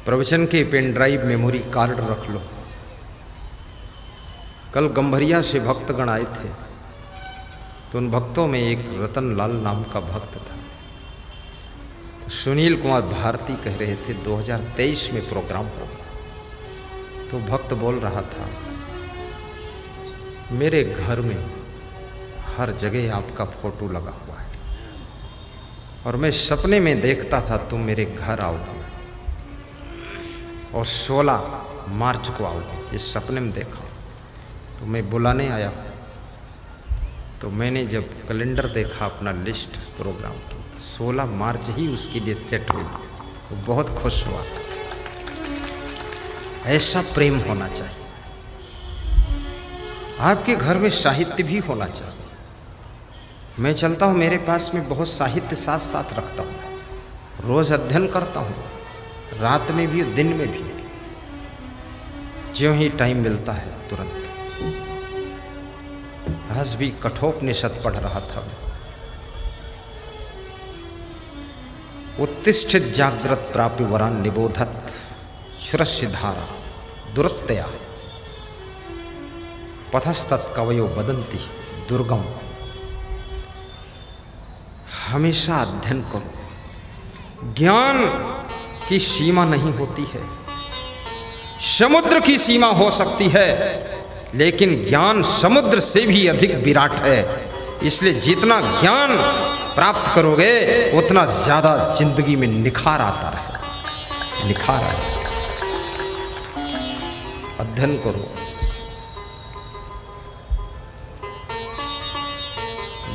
प्रवचन के पेन ड्राइव मेमोरी कार्ड रख लो। कल गंभरिया से भक्तगण आए थे, तो उन भक्तों में एक रतन लाल नाम का भक्त था। तो सुनील कुमार भारती कह रहे थे 2023 में प्रोग्राम होगा। तो भक्त बोल रहा था, मेरे घर में हर जगह आपका फोटो लगा हुआ है और मैं सपने में देखता था तुम मेरे घर आओगे और 16 मार्च को आओगे, ये सपने में देखा। तो मैं बुलाने आया। तो मैंने जब कैलेंडर देखा अपना लिस्ट प्रोग्राम की, तो 16 मार्च ही उसके लिए सेट हुई। तो बहुत खुश हुआ। ऐसा प्रेम होना चाहिए। आपके घर में साहित्य भी होना चाहिए। मैं चलता हूँ, मेरे पास में बहुत साहित्य साथ साथ रखता हूँ, रोज़ अध्ययन करता हूँ, रात में भी दिन में भी, ज्यों ही टाइम मिलता है तुरंत। आज भी कठोपनिषद पढ़ रहा था। उत्तिष्ठित जागृत प्राप्य वरान निबोधत श्रस्य धारा दुरत्तया पथस्तत् कवयो बदंती दुर्गम। हमेशा अध्ययन करो। ज्ञान की सीमा नहीं होती है। समुद्र की सीमा हो सकती है, लेकिन ज्ञान समुद्र से भी अधिक विराट है। इसलिए जितना ज्ञान प्राप्त करोगे उतना ज्यादा जिंदगी में निखार आता रहे, निखार आए। अध्ययन करो।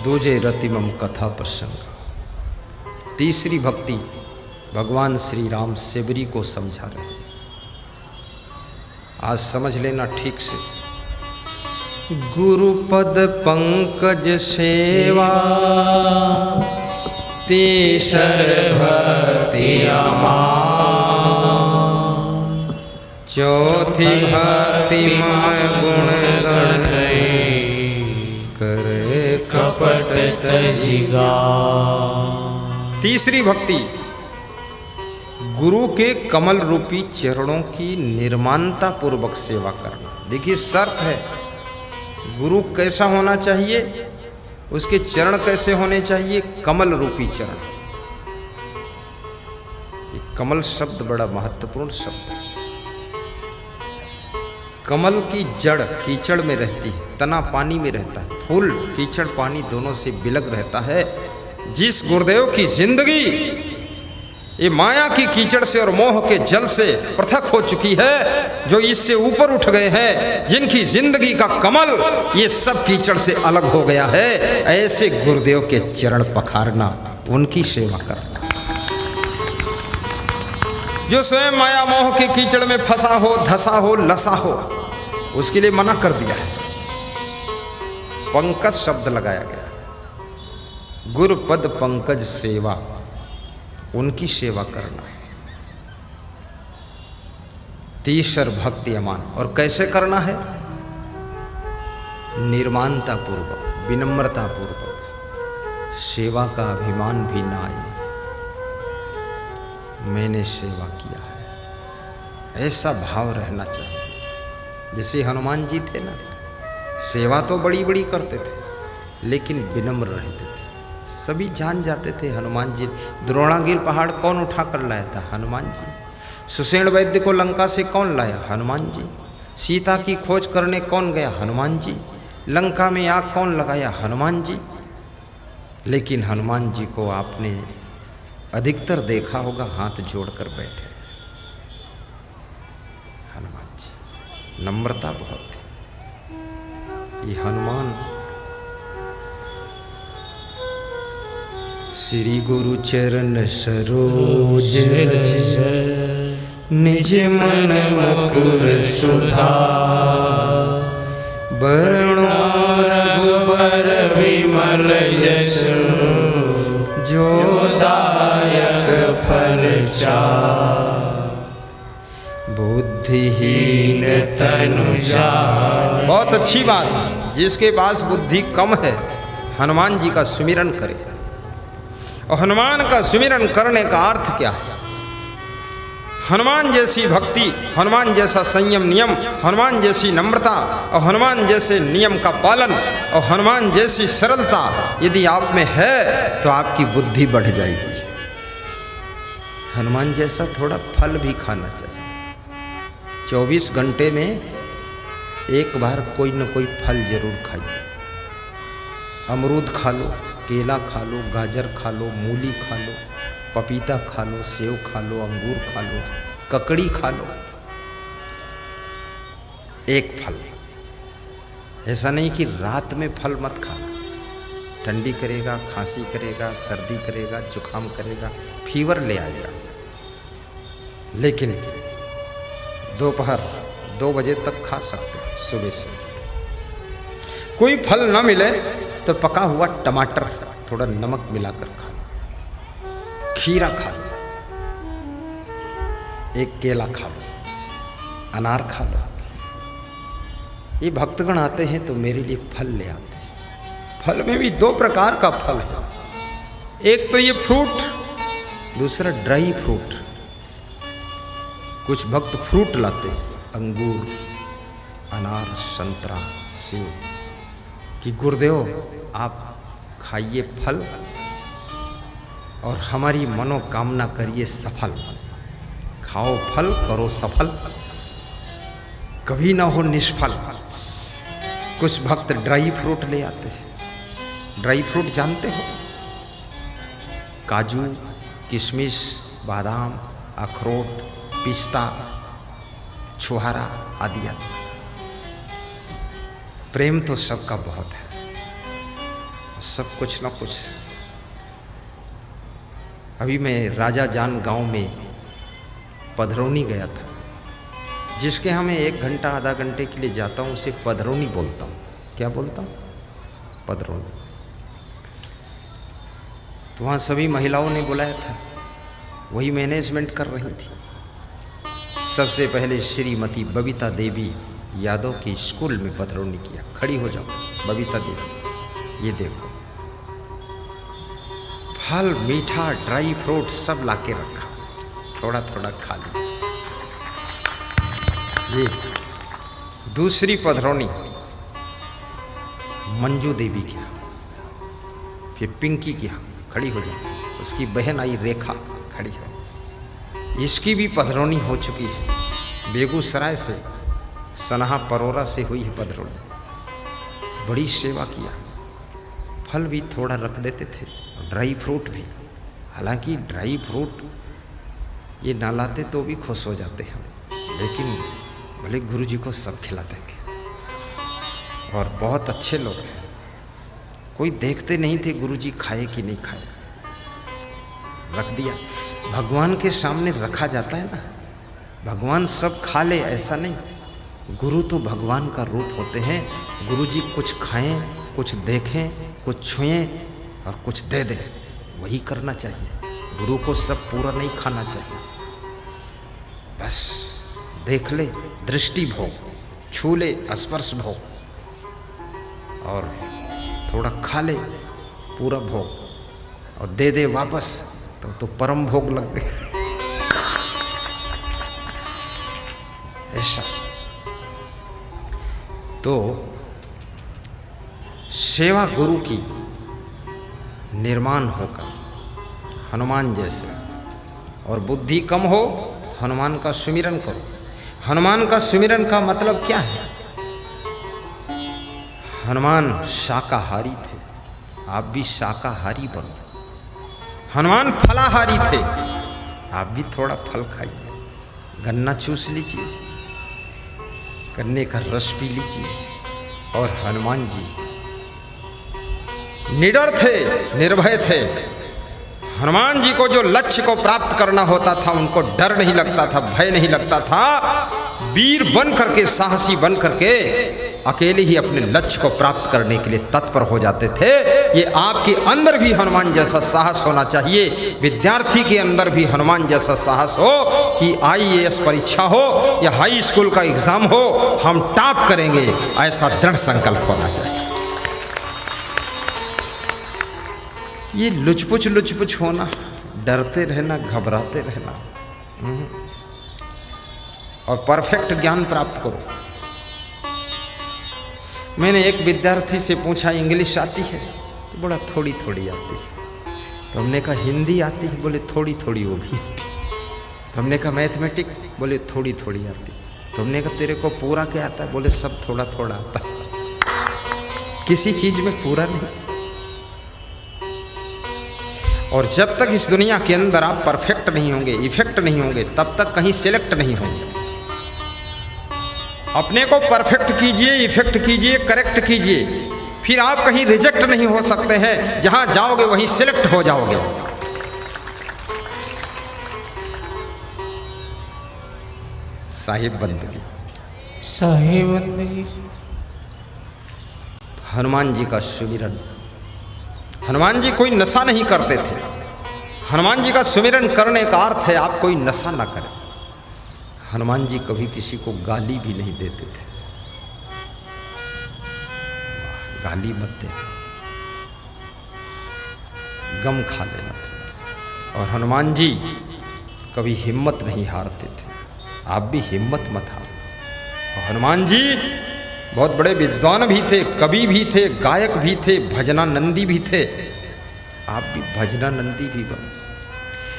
दूजे रतिमम कथा प्रसंग। तीसरी भक्ति भगवान श्री राम सेबरी को समझा रहे हैं। आज समझ लेना ठीक से। गुरुपद पंकज सेवा तीसर भक्ति चौथी भक्ति मम गुण गण करे कपट तजिगा। तीसरी भक्ति गुरु के कमल रूपी चरणों की निर्माणता पूर्वक सेवा करना। देखिए शर्त है, गुरु कैसा होना चाहिए, उसके चरण कैसे होने चाहिए? कमल रूपी चरण। ये कमल शब्द बड़ा महत्वपूर्ण शब्द है। कमल की जड़ कीचड़ में रहती है, तना पानी में रहता है, फूल कीचड़ पानी दोनों से बिलग रहता है। जिस गुरुदेव की जिंदगी ये माया की कीचड़ से और मोह के जल से पृथक हो चुकी है, जो इससे ऊपर उठ गए हैं, जिनकी जिंदगी का कमल ये सब कीचड़ से अलग हो गया है, ऐसे गुरुदेव के चरण पखारना, उनकी सेवा करना। जो स्वयं माया मोह के कीचड़ में फंसा हो, धसा हो, लसा हो, उसके लिए मना कर दिया है। पंकज शब्द लगाया गया। गुरुपद पंकज सेवा, उनकी सेवा करना। तीसर भक्ति अमान। और कैसे करना है? निर्माणता पूर्वक, विनम्रता पूर्वक। सेवा का अभिमान भी ना आए, मैंने सेवा किया है, ऐसा भाव रहना चाहिए। जैसे हनुमान जी थे ना, सेवा तो बड़ी बड़ी करते थे, लेकिन विनम्र रहते थे। सभी जान जाते थे हनुमान जी। द्रोणागिर पहाड़ कौन उठा कर लाया था? हनुमान जी। सुषेण वैद्य को लंका से कौन लाया? हनुमान जी। सीता की खोज करने कौन गया? हनुमान जी। लंका में आग कौन लगाया? हनुमान जी। लेकिन हनुमान जी को आपने अधिकतर देखा होगा हाथ जोड़कर बैठे। हनुमान जी नम्रता बहुत थी। ये हनुमान श्री गुरु चरण सरोज निज मन मुकुर सुधा बरनो रघुबर विमल जसु जो दायक फल चार बुद्धिहीन तनु जान। बहुत अच्छी बात। जिसके पास बुद्धि कम है, हनुमान जी का सुमिरन करे। और हनुमान का सुमिरन करने का अर्थ क्या है? हनुमान जैसी भक्ति, हनुमान जैसा संयम नियम, हनुमान जैसी नम्रता और हनुमान जैसे नियम का पालन और हनुमान जैसी सरलता यदि आप में है तो आपकी बुद्धि बढ़ जाएगी। हनुमान जैसा थोड़ा फल भी खाना चाहिए। 24 घंटे में एक बार कोई न कोई फल जरूर खाइए। अमरूद खा लो, केला खा लो, गाजर खा लो, मूली खा लो, पपीता खा लो, सेव खा लो, अंगूर खा लो, ककड़ी खा लो। एक फल, ऐसा नहीं कि रात में फल मत खाना। ठंडी करेगा, खांसी करेगा, सर्दी करेगा, जुकाम करेगा, फीवर ले आएगा। लेकिन दोपहर 2 बजे तक खा सकते हैं। सुबह से कोई फल ना मिले तो पका हुआ टमाटर थोड़ा नमक मिलाकर खा लो, खीरा खा लो, एक केला खा लो, अनार खा लो। ये भक्तगण आते हैं तो मेरे लिए फल ले आते हैं। फल में भी 2 प्रकार का फल है। एक तो ये फ्रूट, दूसरा ड्राई फ्रूट। कुछ भक्त फ्रूट लाते, अंगूर, अनार, संतरा, सेब, कि गुरुदेव आप खाइए फल और हमारी मनोकामना करिए सफल। खाओ फल, करो सफल, कभी ना हो निष्फल। कुछ भक्त ड्राई फ्रूट ले आते हैं। ड्राई फ्रूट जानते हो? काजू, किशमिश, बादाम, अखरोट, पिस्ता, छुहारा आदि आदि। प्रेम तो सबका बहुत है, सब कुछ ना कुछ। अभी मैं राजा जान गांव में पधरौनी गया था, जिसके यहाँ मैं 1 घंटा आधा घंटे के लिए जाता हूँ उसे पधरौनी बोलता हूँ। क्या बोलता हूँ? पधरौनी। तो वहाँ सभी महिलाओं ने बुलाया था, वही मैनेजमेंट कर रही थी। सबसे पहले श्रीमती बबीता देवी यादव की स्कूल में पधरौनी किया। खड़ी हो जाओ बबीता देवी, ये देखो फल, मीठा, ड्राई फ्रूट सब लाके रखा, थोड़ा थोड़ा खा ली। ये दूसरी पधरौनी मंजू देवी की, फिर पिंकी की, खड़ी हो जाओ। उसकी बहन आई रेखा, खड़ी हो। इसकी भी पधरौनी हो चुकी है। बेगूसराय से, सनहा परोरा से हुई है पधरौनी। बड़ी सेवा किया। फल भी थोड़ा रख देते थे, ड्राई फ्रूट भी। हालांकि ड्राई फ्रूट ये ना लाते तो भी खुश हो जाते हैं, लेकिन भले गुरुजी को सब खिला देंगे। और बहुत अच्छे लोग हैं, कोई देखते नहीं थे गुरुजी खाए कि नहीं खाए, रख दिया। भगवान के सामने रखा जाता है ना, भगवान सब खा ले ऐसा नहीं। गुरु तो भगवान का रूप होते हैं। गुरुजी कुछ खाएं, कुछ देखें, कुछ छुएं और कुछ दे दें, वही करना चाहिए। गुरु को सब पूरा नहीं खाना चाहिए। बस देख ले, दृष्टि भोग, छू ले, स्पर्श भोग, और थोड़ा खा ले पूरा भोग, और दे दे वापस तो परम भोग लग गए। ऐसा तो सेवा गुरु की निर्माण होकर हनुमान जैसे, और बुद्धि कम हो हनुमान का सुमिरन करो। हनुमान का सुमिरन का मतलब क्या है? हनुमान शाकाहारी थे, आप भी शाकाहारी बनो। हनुमान फलाहारी थे, आप भी थोड़ा फल खाइए। गन्ना चूस लीजिए, गन्ने का रस पी लीजिए। और हनुमान जी निडर थे, निर्भय थे। हनुमान जी को जो लक्ष्य को प्राप्त करना होता था, उनको डर नहीं लगता था, भय नहीं लगता था। वीर बन करके, साहसी बन करके अकेले ही अपने लक्ष्य को प्राप्त करने के लिए तत्पर हो जाते थे। ये आपके अंदर भी हनुमान जैसा साहस होना चाहिए। विद्यार्थी के अंदर भी हनुमान जैसा साहस हो कि IAS परीक्षा हो या हाई स्कूल का एग्जाम हो, हम टॉप करेंगे, ऐसा दृढ़ संकल्प होना चाहिए। ये लुचपुच होना, डरते रहना, घबराते रहना, और परफेक्ट ज्ञान प्राप्त करो। मैंने एक विद्यार्थी से पूछा इंग्लिश आती है? तो बोला थोड़ी थोड़ी आती है। तो हमने कहा हिंदी आती है? बोले थोड़ी थोड़ी वो भी आती है। तो हमने कहा मैथमेटिक? बोले थोड़ी थोड़ी आती है। तो हमने कहा तेरे को पूरा क्या आता है? बोले सब थोड़ा थोड़ा आता है, किसी चीज में पूरा नहीं। और जब तक इस दुनिया के अंदर आप परफेक्ट नहीं होंगे, इफेक्ट नहीं होंगे, तब तक कहीं सिलेक्ट नहीं होंगे। अपने को परफेक्ट कीजिए, इफेक्ट कीजिए, करेक्ट कीजिए, फिर आप कहीं रिजेक्ट नहीं हो सकते हैं। जहां जाओगे वहीं सिलेक्ट हो जाओगे। साहिब बंदगी, साहिब बंदगी। हनुमान जी का सुमिरन। हनुमान जी कोई नशा नहीं करते थे। हनुमान जी का सुमिरन करने का अर्थ है आप कोई नशा ना करें। हनुमान जी कभी किसी को गाली भी नहीं देते थे। गाली मत देना, गम खा लेना थोड़ा सा। और हनुमान जी कभी हिम्मत नहीं हारते थे। आप भी हिम्मत मत हारो। और हनुमान जी बहुत बड़े विद्वान भी थे, कवि भी थे, गायक भी थे, भजनानंदी भी थे। आप भी भजनानंदी भी बनो।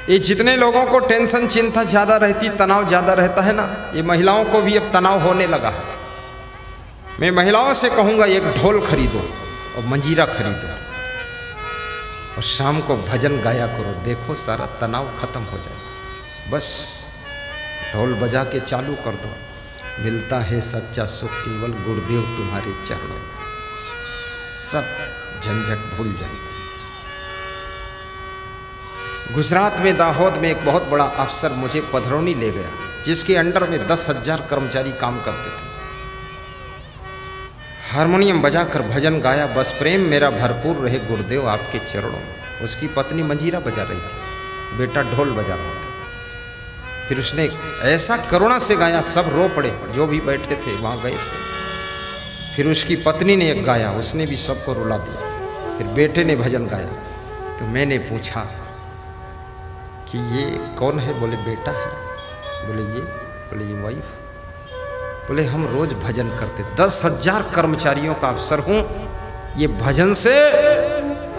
ये जितने लोगों को टेंशन चिंता ज़्यादा रहती, तनाव ज़्यादा रहता है ना, ये महिलाओं को भी अब तनाव होने लगा है। मैं महिलाओं से कहूँगा एक ढोल खरीदो और मंजीरा खरीदो और शाम को भजन गाया करो, देखो सारा तनाव खत्म हो जाएगा। बस ढोल बजा के चालू कर दो, मिलता है सच्चा सुख केवल गुरुदेव तुम्हारे चरणों में, सब झंझट भूल जाएगा। गुजरात में दाहोद में एक बहुत बड़ा अफसर मुझे पधरौनी ले गया, जिसके अंडर में 10,000 कर्मचारी काम करते थे। हारमोनियम बजाकर भजन गाया, बस प्रेम मेरा भरपूर रहे गुरुदेव आपके चरणों में। उसकी पत्नी मंजीरा बजा रही थी, बेटा ढोल बजा रहा था। फिर उसने ऐसा करुणा से गाया, सब रो पड़े, जो भी बैठे थे वहाँ गए थे। फिर उसकी पत्नी ने एक गाया, उसने भी सबको रुला दिया। फिर बेटे ने भजन गाया। तो मैंने पूछा कि ये कौन है? बोले बेटा है। बोले ये वाइफ। बोले हम रोज भजन करते, 10,000 कर्मचारियों का अफसर हूँ, ये भजन से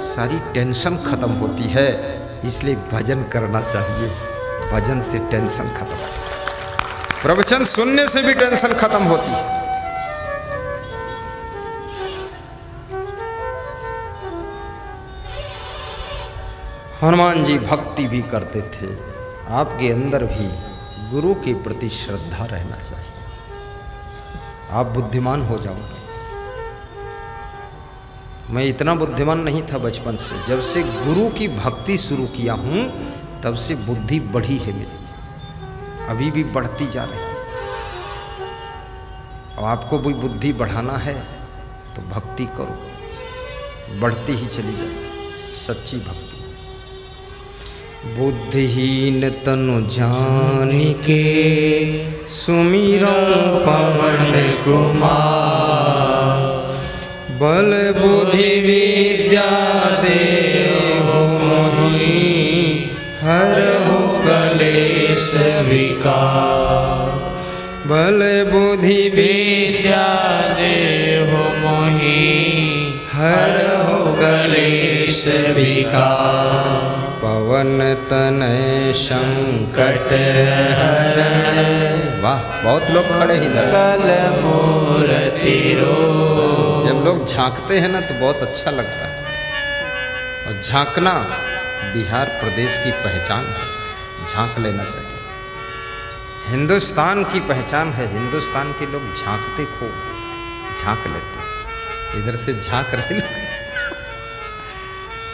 सारी टेंशन खत्म होती है, इसलिए भजन करना चाहिए। भजन से टेंशन खत्म, प्रवचन सुनने से भी टेंशन खत्म होती है। हनुमान जी भक्ति भी करते थे। आपके अंदर भी गुरु के प्रति श्रद्धा रहना चाहिए, आप बुद्धिमान हो जाओगे। मैं इतना बुद्धिमान नहीं था बचपन से, जब से गुरु की भक्ति शुरू किया हूँ तब से बुद्धि बढ़ी है मेरी, अभी भी बढ़ती जा रही है। और आपको भी बुद्धि बढ़ाना है तो भक्ति करो, बढ़ती ही चली जाए सच्ची भक्ति। बुद्धिहीन तनु जानिके सुमिरो पवन कुमार, बल बुद्धि विद्या देहु मोहि, हरहु कलेश विकार। बल बुद्धि विद्या देहु मोहि, हरहु कलेश विकार। पवन तनय संकट हरण। वाह, बहुत लोग खड़े ही कल मूर्ति रो। जब लोग झांकते हैं ना तो बहुत अच्छा लगता है। और झांकना बिहार प्रदेश की पहचान है, झांक लेना चाहिए। हिंदुस्तान की पहचान है, हिंदुस्तान के लोग झांकते खूब, झांक लेते। इधर से झांक रहे लोग,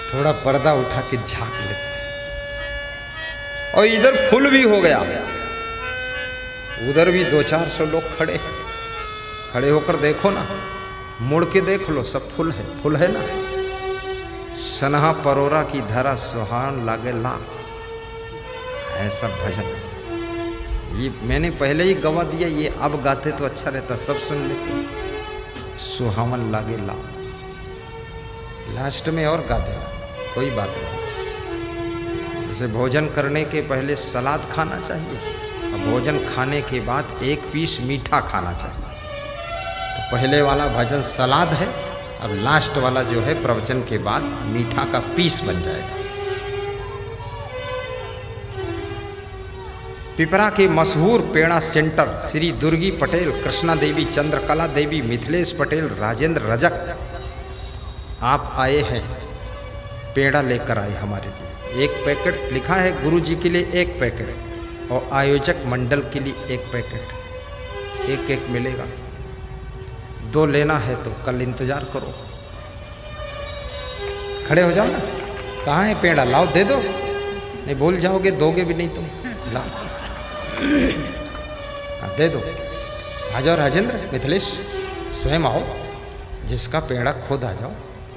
थोड़ा पर्दा उठा के झांक लेते हैं। और इधर फुल भी हो गया, उधर भी 200-400 लोग खड़े होकर देखो ना, मुड़ के देख लो, सब फुल है ना। सनहा परोरा की धरा सुहान लागे ला, ऐसा भजन। ये मैंने पहले ही गवा दिया, ये अब गाते तो अच्छा रहता, सब सुन लेते। सुहावन लागे ला, लास्ट में और गा देना, कोई बात नहीं। जैसे भोजन करने के पहले सलाद खाना चाहिए और भोजन खाने के बाद एक पीस मीठा खाना चाहिए। तो पहले वाला भजन सलाद है, अब लास्ट वाला जो है प्रवचन के बाद मीठा का पीस बन जाएगा। पिपरा के मशहूर पेड़ा सेंटर श्री दुर्गी पटेल, कृष्णा देवी, चंद्रकला देवी, मिथिलेश पटेल, राजेंद्र रजक, आप आए हैं, पेड़ा लेकर आए हमारे लिए। एक पैकेट लिखा है गुरु जी के लिए एक पैकेट और आयोजक मंडल के लिए एक पैकेट, एक एक मिलेगा। 2 लेना है तो कल इंतजार करो। खड़े हो जाओ ना, कहाँ है पेड़ा, लाओ दे दो, नहीं भूल जाओगे, दोगे भी नहीं तुम, लाओ दे दो। आ जाओ राजेंद्र, मिथिलेश, स्वयं आओ, जिसका पेड़ा खुद आ जाओ।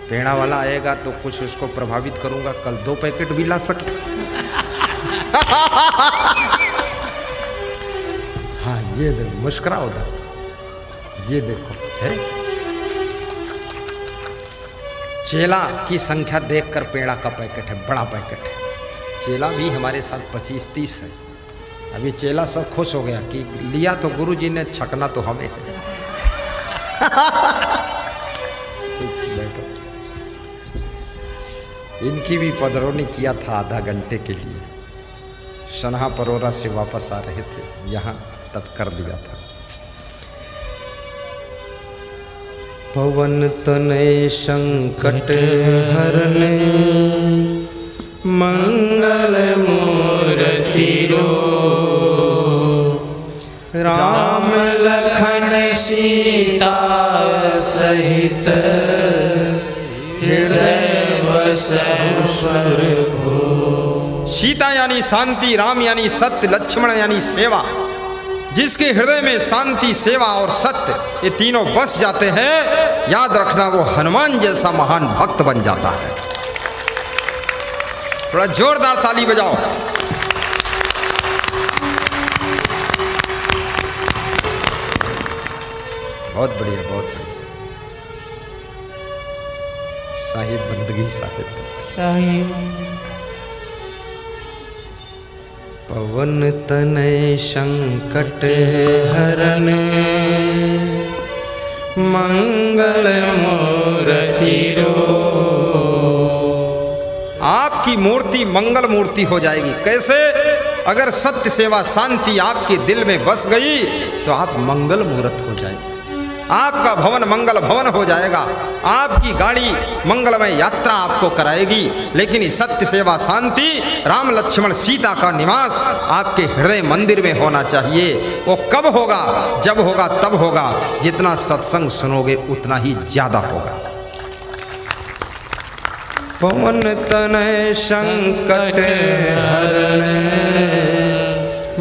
पेड़ा वाला आएगा तो कुछ उसको प्रभावित करूंगा, कल 2 पैकेट भी ला सकते। हाँ ये देखो, मुस्कुराओ उधर, ये देखो है। चेला की संख्या देखकर पेड़ा का पैकेट है, बड़ा पैकेट है। चेला भी हमारे साथ 25-30 है। अभी चेला सब खुश हो गया कि लिया तो गुरु जी ने, छकना तो हमें है। बैठो, इनकी भी पधरौनी किया था आधा घंटे के लिए। सनहा परोरा से वापस आ रहे थे यहाँ, तब कर दिया था। पवन तनय संकट हरने, मंगल मूर्ति रो, राम लखन सीता सहित, हृदय बसहु स्वर्ग। सीता यानी शांति, राम यानी सत्य, लक्ष्मण यानी सेवा। जिसके हृदय में शांति, सेवा और सत्य ये तीनों बस जाते हैं, याद रखना वो हनुमान जैसा महान भक्त बन जाता है। थोड़ा जोरदार ताली बजाओ। बहुत बढ़िया, बहुत बढ़िया। साहिब बंदगी साहिब। पवन तनय संकट हरन, मंगल मूर्ति रो। आपकी मूर्ति मंगल मूर्ति हो जाएगी। कैसे? अगर सत्य, सेवा, शांति आपके दिल में बस गई तो आप मंगल मूर्त हो जाएंगे। आपका भवन मंगल भवन हो जाएगा, आपकी गाड़ी मंगलमय यात्रा आपको कराएगी। लेकिन सत्य, सेवा, शांति, राम लक्ष्मण सीता का निवास आपके हृदय मंदिर में होना चाहिए। वो कब होगा? जब होगा तब होगा, जितना सत्संग सुनोगे उतना ही ज्यादा होगा। पवन तनय संकट हरण,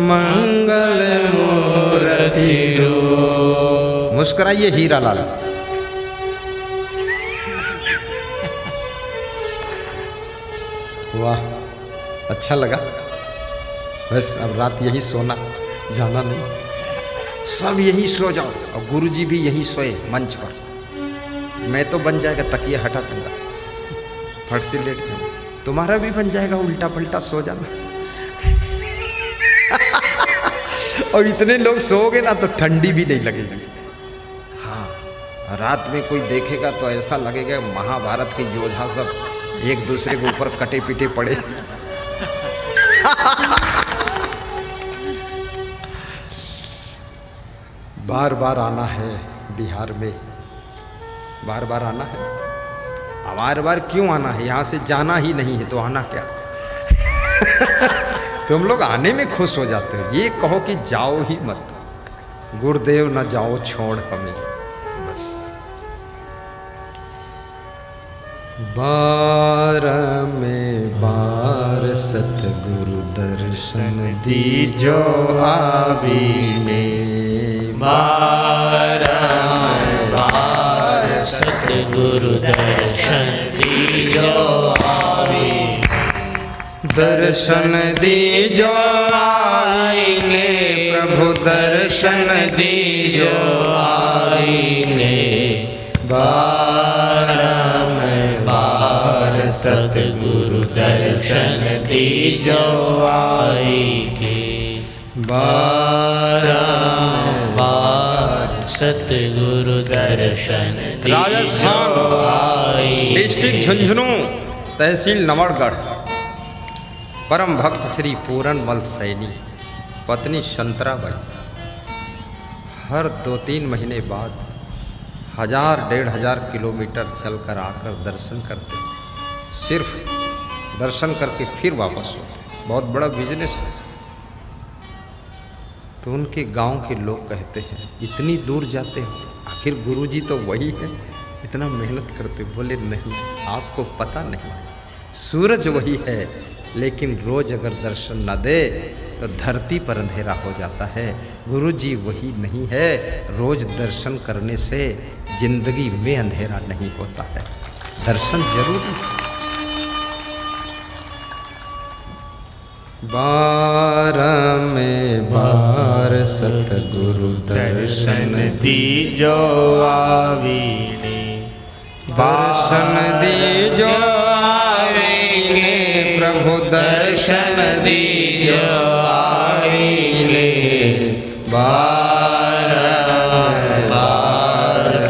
मंगल मूर्ति रो। मुस्कुराइए हीरा लाल। वाह, अच्छा लगा। बस अब रात यही सोना, जाना नहीं। सब यही सो जाओ और गुरुजी भी यही सोए मंच पर। मैं तो बन जाएगा तकिया हटा दूंगा, फट से लेट जाओ। तुम्हारा भी बन जाएगा उल्टा पलटा, सो जाना। और इतने लोग सोओगे ना तो ठंडी भी नहीं लगेगी। हाँ, रात में कोई देखेगा तो ऐसा लगेगा महाभारत के योद्धा सब एक दूसरे के ऊपर कटे पीटे पड़े। बार बार आना है बिहार में, बार बार आना है। बार बार क्यों आना है? यहाँ से जाना ही नहीं है तो आना क्या? तुम लोग आने में खुश हो जाते हो, ये कहो कि जाओ ही मत। गुरुदेव न जाओ छोड़ हमें, बस। बार में बार सतगुरु दर्शन दीजो आवीने। बार में बार सतगुरु दर्शन दीजो आवीने। दर्शन दीजो आईने प्रभु, दर्शन दीजो आईने। बार में बार सतगुरु दर्शन दीजो आई के। बारंबार सतगुरु दर्शन राजस्थान डिस्ट्रिक्ट झुंझुनू तहसील नवड़गढ़ परम भक्त श्री पूरनमल सैनी पत्नी शंतराबाई हर 2-3 महीने बाद 1000-1500 किलोमीटर चलकर आकर दर्शन करते, सिर्फ दर्शन करके फिर वापस होते। बहुत बड़ा बिजनेस है। तो उनके गांव के लोग कहते हैं इतनी दूर जाते हो, आखिर गुरुजी तो वही है, इतना मेहनत करते। बोले नहीं, आपको पता नहीं, सूरज वही है, लेकिन रोज अगर दर्शन न दे तो धरती पर अंधेरा हो जाता है। गुरुजी वही नहीं है, रोज दर्शन करने से जिंदगी में अंधेरा नहीं होता है, दर्शन जरूरी है। बार सतगुरु दर्शन दीजो आवीने, दर्शन दीजो आवीने, प्रभु दर्शन दीजो आवीने। बारंबार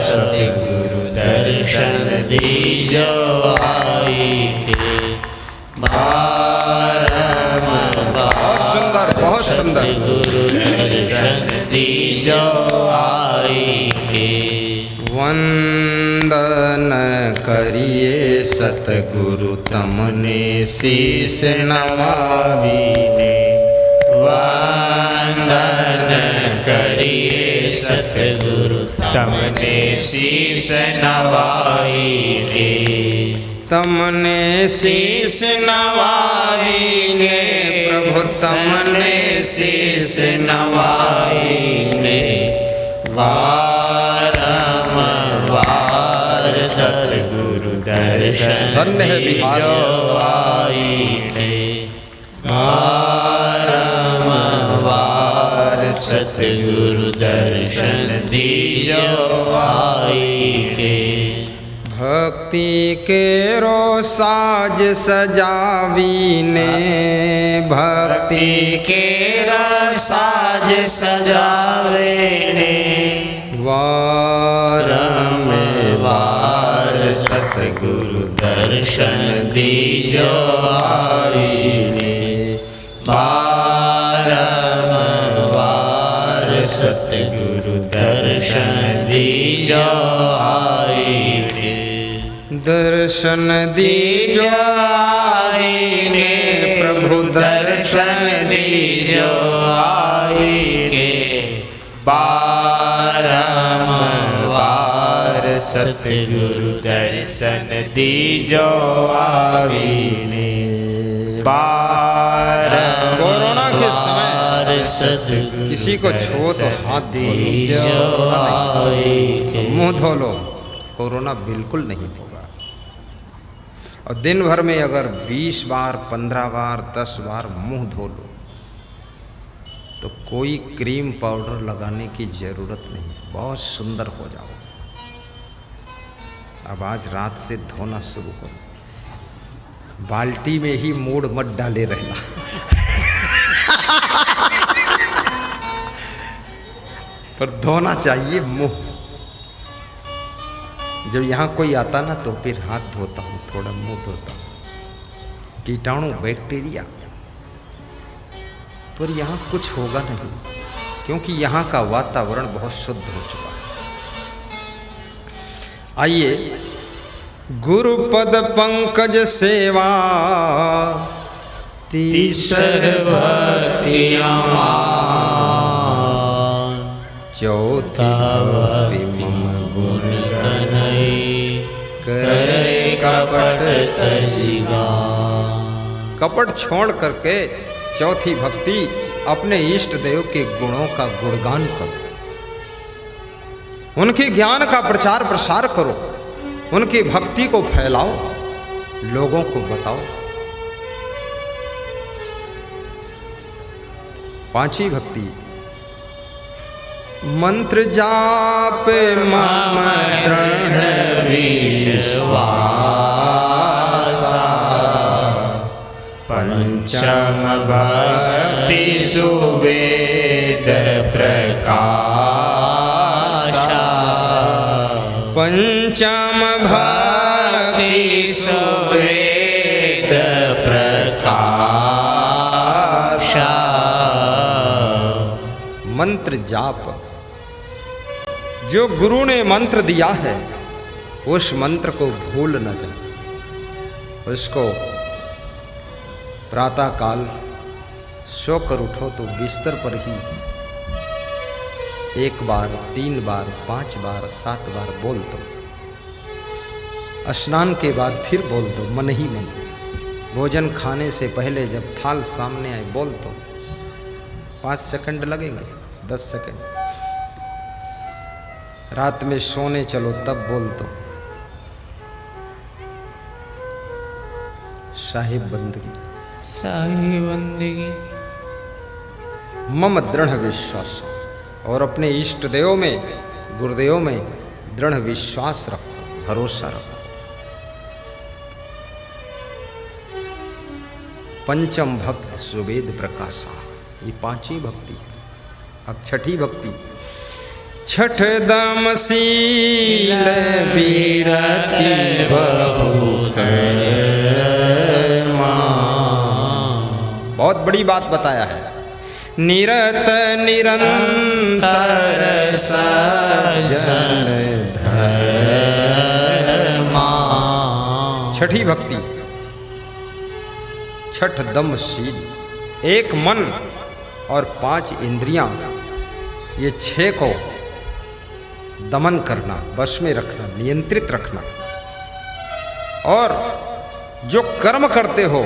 सतगुरु दर्शन दीजो आवीने, बहुत सुंदर गुरु दर्शन दीजो आईके। वंदन करिए सतगुरु तमने शीस नमावीने, वंदन करिए सतगुरु तमने शीस नवाईके। तमने शीस नवावीने, प्रभु तमने शीस नवावीने। बारंबार सतगुरु दर्शन धन्य है बिहार। बारंबार सतगुरु दर्शन दीजो आईके। भक्ति के रो साज सजावीने, भक्ति के साज सजावेने। बारंबार सतगुरु दर्शन दीजो आईने। बारंबार सतगुरु दर्शन दीजो आईने। दर्शन दीजो आईने, प्रभु दर्शन दीजो आईके। बारंबार सतगुरु दर्शन दीजो आवीने। कोरोना के समय सतगुरु किसी को छो तो हाथ दीजो आईके। मुंह धो लो, कोरोना बिल्कुल नहीं होगा। और दिन भर में अगर 20 बार 15 बार 10 बार मुंह धो लो तो कोई क्रीम पाउडर लगाने की ज़रूरत नहीं, बहुत सुंदर हो जाओगे। अब आज रात से धोना शुरू करो, बाल्टी में ही मूड मत डाले रहना। पर धोना चाहिए मुंह। जब यहाँ कोई आता ना तो फिर हाथ धोता हूँ, थोड़ा मुंह धोता हूँ, कीटाणु बैक्टीरिया। पर यहाँ कुछ होगा नहीं, क्योंकि यहाँ का वातावरण बहुत शुद्ध हो चुका है। आइए, गुरुपद पंकज सेवा तीसर भक्तियाँ, चौथा भक्ति मम गुण कनई करे कपट तजिगा। कपट छोड़ करके चौथी भक्ति अपने इष्ट देव के गुणों का गुणगान करो, उनके ज्ञान का प्रचार प्रसार करो, उनकी भक्ति को फैलाओ, लोगों को बताओ। पांचवी भक्ति, मंत्र जाप मम दृढ़ विश्वासा, पंच पंचम भक्ति सुवेद प्रकाशा पंचम भक्ति सुवेद प्रकाशा मंत्र जाप। जो गुरु ने मंत्र दिया है उस मंत्र को भूल न जाए। उसको प्रातः काल सोकर उठो तो बिस्तर पर ही 1 बार, 3 बार, 5 बार, 7 बार बोल दो। स्नान के बाद फिर बोल दो मन ही मन। भोजन खाने से पहले जब थाल सामने आए बोल दो। 5 सेकंड लगेंगे, 10 सेकंड। रात में सोने चलो तब बोल दो। साहिब बंदगी साहिब बंदगी मम दृढ़ विश्वास। और अपने इष्ट देवों में, गुरुदेवों में दृढ़ विश्वास रखो, भरोसा रखो। पंचम भक्त सुवेद प्रकाशा, ये 5 ही भक्ति है। अब 6ठी भक्ति। छठ दम शील बीरति बहु कर्मा। बहुत बड़ी बात बताया है। निरत निरंतर सज्जन धर्मा। 6ठी भक्ति। छठ दमशील, 1 मन और 5 इंद्रियां, ये 6 को दमन करना, वश में रखना, नियंत्रित रखना। और जो कर्म करते हो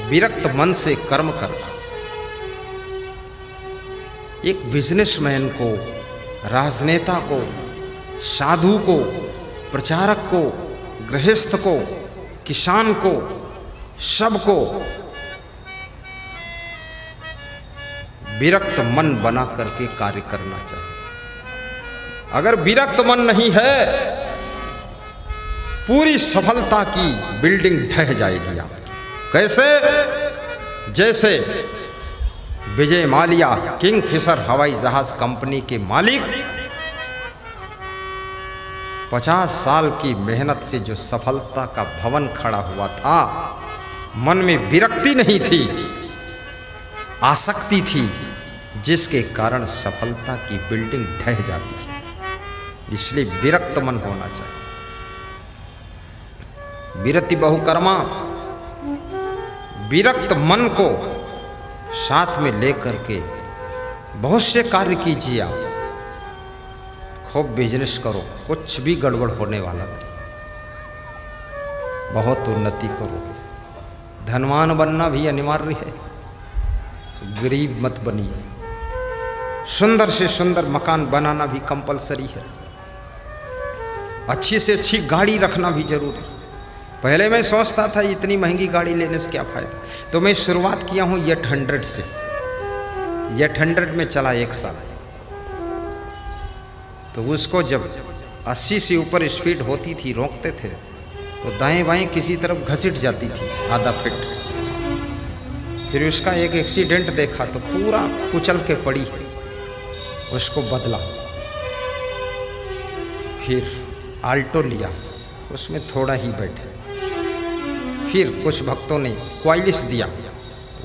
विरक्त मन से कर्म करना। एक बिजनेसमैन को, राजनेता को, साधु को, प्रचारक को, गृहस्थ को, किसान को, सबको विरक्त मन बना करके कार्य करना चाहिए। अगर विरक्त मन नहीं है पूरी सफलता की बिल्डिंग ढह जाएगी आपकी। कैसे? जैसे विजय माल्या किंगफिशर हवाई जहाज कंपनी के मालिक 50 साल की मेहनत से जो सफलता का भवन खड़ा हुआ था, मन में विरक्ति नहीं थी, आसक्ति थी, जिसके कारण सफलता की बिल्डिंग ढह जाती है। इसलिए विरक्त मन होना चाहिए। विरति बहुकर्मा। विरक्त मन को साथ में लेकर के बहुत से कार्य कीजिए। आप खूब बिजनेस करो, कुछ भी गड़बड़ होने वाला नहीं। बहुत उन्नति करोगे। धनवान बनना भी अनिवार्य है, गरीब मत बनिए। सुंदर से सुंदर मकान बनाना भी कंपलसरी है। अच्छी से अच्छी गाड़ी रखना भी जरूरी। पहले मैं सोचता था इतनी महंगी गाड़ी लेने से क्या फ़ायदा, तो मैं शुरुआत किया हूँ येट 100 से। येट 100 में चला 1 साल, तो उसको जब 80 से ऊपर स्पीड होती थी, रोकते थे तो दाएं बाएं किसी तरफ घसीट जाती थी आधा फीट। फिर उसका एक एक्सीडेंट देखा तो पूरा कुचल के पड़ी है, उसको बदला। फिर आल्टो लिया, उसमें थोड़ा ही बैठे। फिर कुछ भक्तों ने क्वाइलिस दिया,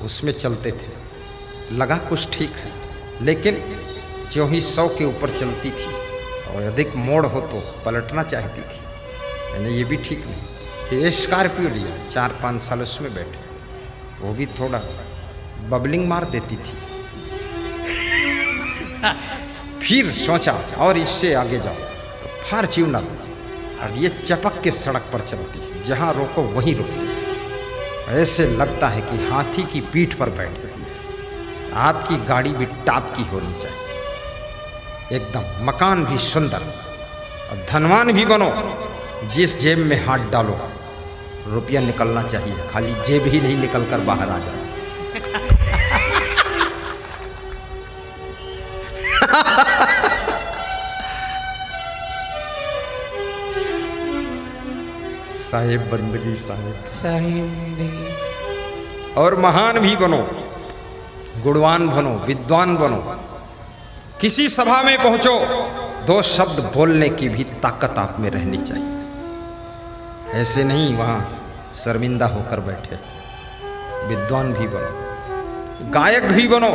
उसमें चलते थे, लगा कुछ ठीक है। लेकिन जो ही 100 के ऊपर चलती थी और अधिक मोड़ हो तो पलटना चाहती थी, यानी ये भी ठीक नहीं। फिर स्कॉर्पियो लिया, 4-5 साल उसमें बैठे, वो भी थोड़ा बबलिंग मार देती थी। फिर सोचा और इससे आगे जाओ तो फॉर्च्यूनर, अब ये चपक के सड़क पर चलती है, जहाँ रोको वहीं रुकती है। ऐसे लगता है कि हाथी की पीठ पर बैठ रही है। आपकी गाड़ी भी टॉप की होनी चाहिए, एकदम। मकान भी सुंदर और धनवान भी बनो। जिस जेब में हाथ डालो रुपया निकलना चाहिए, खाली जेब ही नहीं निकल कर बाहर आ जाए। साहिब बंदगी, साहिब साहिब बंदगी। और महान भी बनो, गुणवान बनो, विद्वान बनो। किसी सभा में पहुंचो, 2 शब्द बोलने की भी ताकत आप में रहनी चाहिए। ऐसे नहीं वहां शर्मिंदा होकर बैठे। विद्वान भी बनो, गायक भी बनो।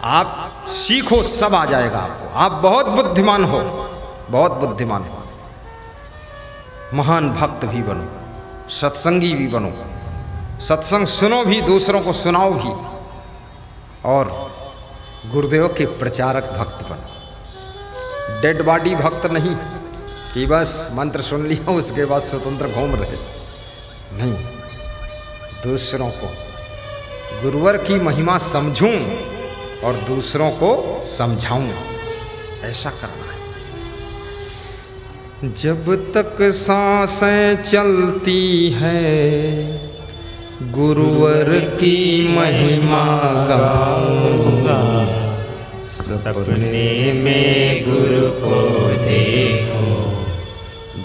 आप सीखो, सब आ जाएगा आपको। आप बहुत बुद्धिमान हो, बहुत बुद्धिमान हो। महान भक्त भी बनो, सत्संगी भी बनो। सत्संग सुनो भी, दूसरों को सुनाओ भी। और गुरुदेव के प्रचारक भक्त बनो। डेड बॉडी भक्त नहीं कि बस मंत्र सुन लिया उसके बाद स्वतंत्र घूम रहे। नहीं, दूसरों को गुरुवर की महिमा समझूं और दूसरों को समझाऊं, ऐसा करना है। जब तक सांसें चलती है गुरुवर की महिमा गाऊंगा। सपने में गुरु को देखो,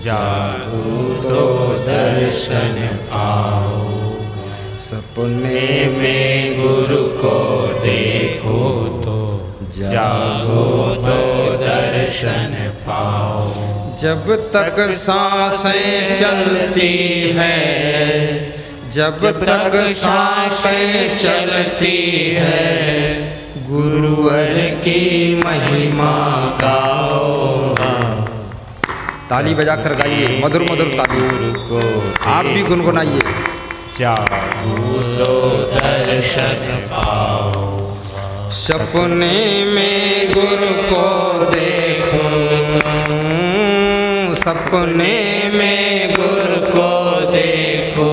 जागो तो दर्शन पाओ। सपने में गुरु को देखो तो जागो तो दर्शन पाओ। जब तक सांसें चलती है, जब तक सांसें चलती है गुरुवर की महिमा गाओ। ताली बजाकर गाइए, मधुर मधुर ताली को आप भी गुनगुनाइए। जागो तो दर्शन पाओ। सपने में गुरु को देखूं, सपने में गुरु को देखो,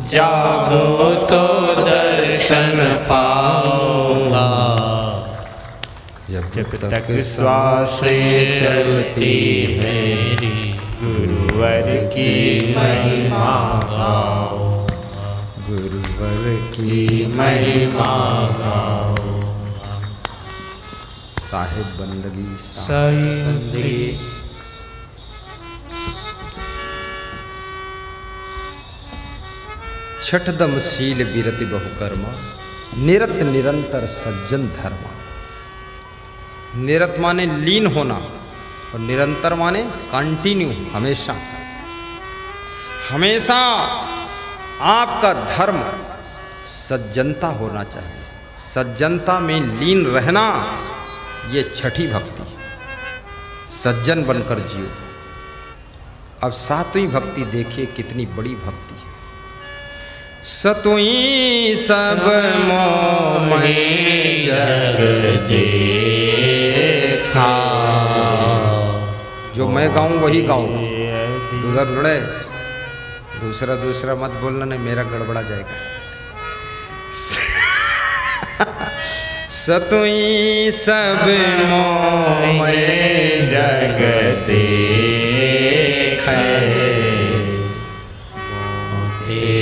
जागो तो दर्शन पाऊंगा। जब तक श्वासें चलती है गुरुवर की महिमा गाओ। गुरुवर की महिमा गाओ। साहिब बंदगी, साहिब बंदगी। छठदम शील विरति बहुकर्म, निरत निरंतर सज्जन धर्म। निरत माने लीन होना और निरंतर माने कंटिन्यू, हमेशा। हमेशा आपका धर्म सज्जनता होना चाहिए। सज्जनता में लीन रहना, ये छठी भक्ति है। सज्जन बनकर जियो। अब 7वीं भक्ति देखिए, कितनी बड़ी भक्ति है। सतुई सब मोह में जग देखा। जो मैं गाऊं वही गाऊं, दूसरा जुड़े, दूसरा मत बोलना, नहीं मेरा गड़बड़ा जाएगा। सतुई सब मोह में जग देखा।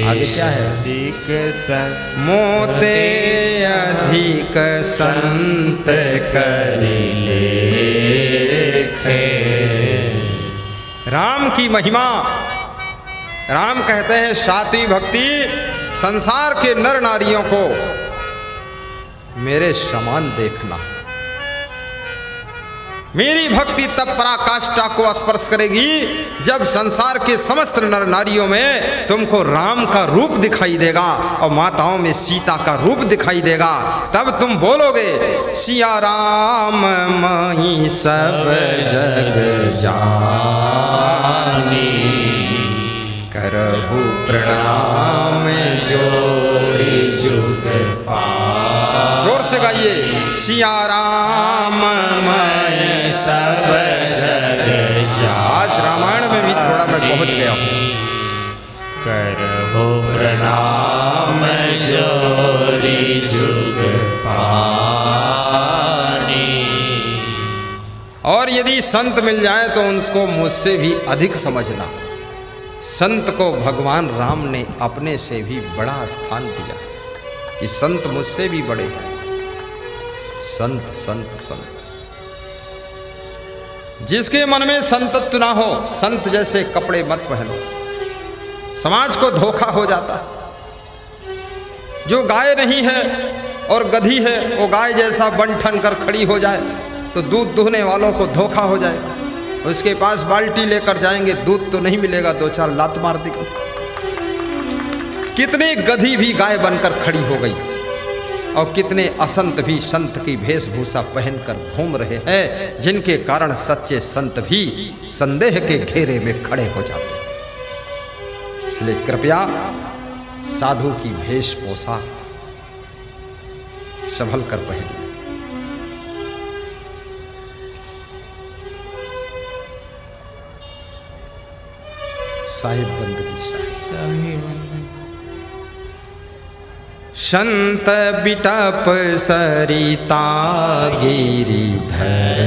आगे क्या है? मोते अधिक संत कर लेखे। राम की महिमा, राम कहते हैं 7वीं भक्ति, संसार के नर नारियों को मेरे समान देखना। मेरी भक्ति तब पराकाष्ठा को स्पर्श करेगी जब संसार के समस्त नर नारियों में तुमको राम का रूप दिखाई देगा और माताओं में सीता का रूप दिखाई देगा। तब तुम बोलोगे सिया राम मही सब जग जानी, करहु प्रणाम जोरी जुग पानी। जोर से गाइए, सिया राम मही सब जग जानी। आज रामायण में भी थोड़ा मैं पहुंच गया हूं। करहु प्रणाम जोरी जुग पानी। और यदि संत मिल जाए तो उनको मुझसे भी अधिक समझना। संत को भगवान राम ने अपने से भी बड़ा स्थान दिया कि संत मुझसे भी बड़े हैं। संत संत संत, जिसके मन में संतत्व ना हो, संत जैसे कपड़े मत पहनो। समाज को धोखा हो जाता है। जो गाय नहीं है और गधी है, वो गाय जैसा बन ठन कर खड़ी हो जाए तो दूध दुहने वालों को धोखा हो जाएगा। उसके पास बाल्टी लेकर जाएंगे, दूध तो नहीं मिलेगा, 2-4 लात मार देगा। कितने गधी भी गाय बनकर खड़ी हो गई और कितने असंत भी संत की वेशभूषा पहनकर घूम रहे हैं, जिनके कारण सच्चे संत भी संदेह के घेरे में खड़े हो जाते हैं। इसलिए कृपया साधु की वेश पोशाक संभल कर पहनिए। साहिब बंदगी साहिब। संत बिटप सरिता गिरिधर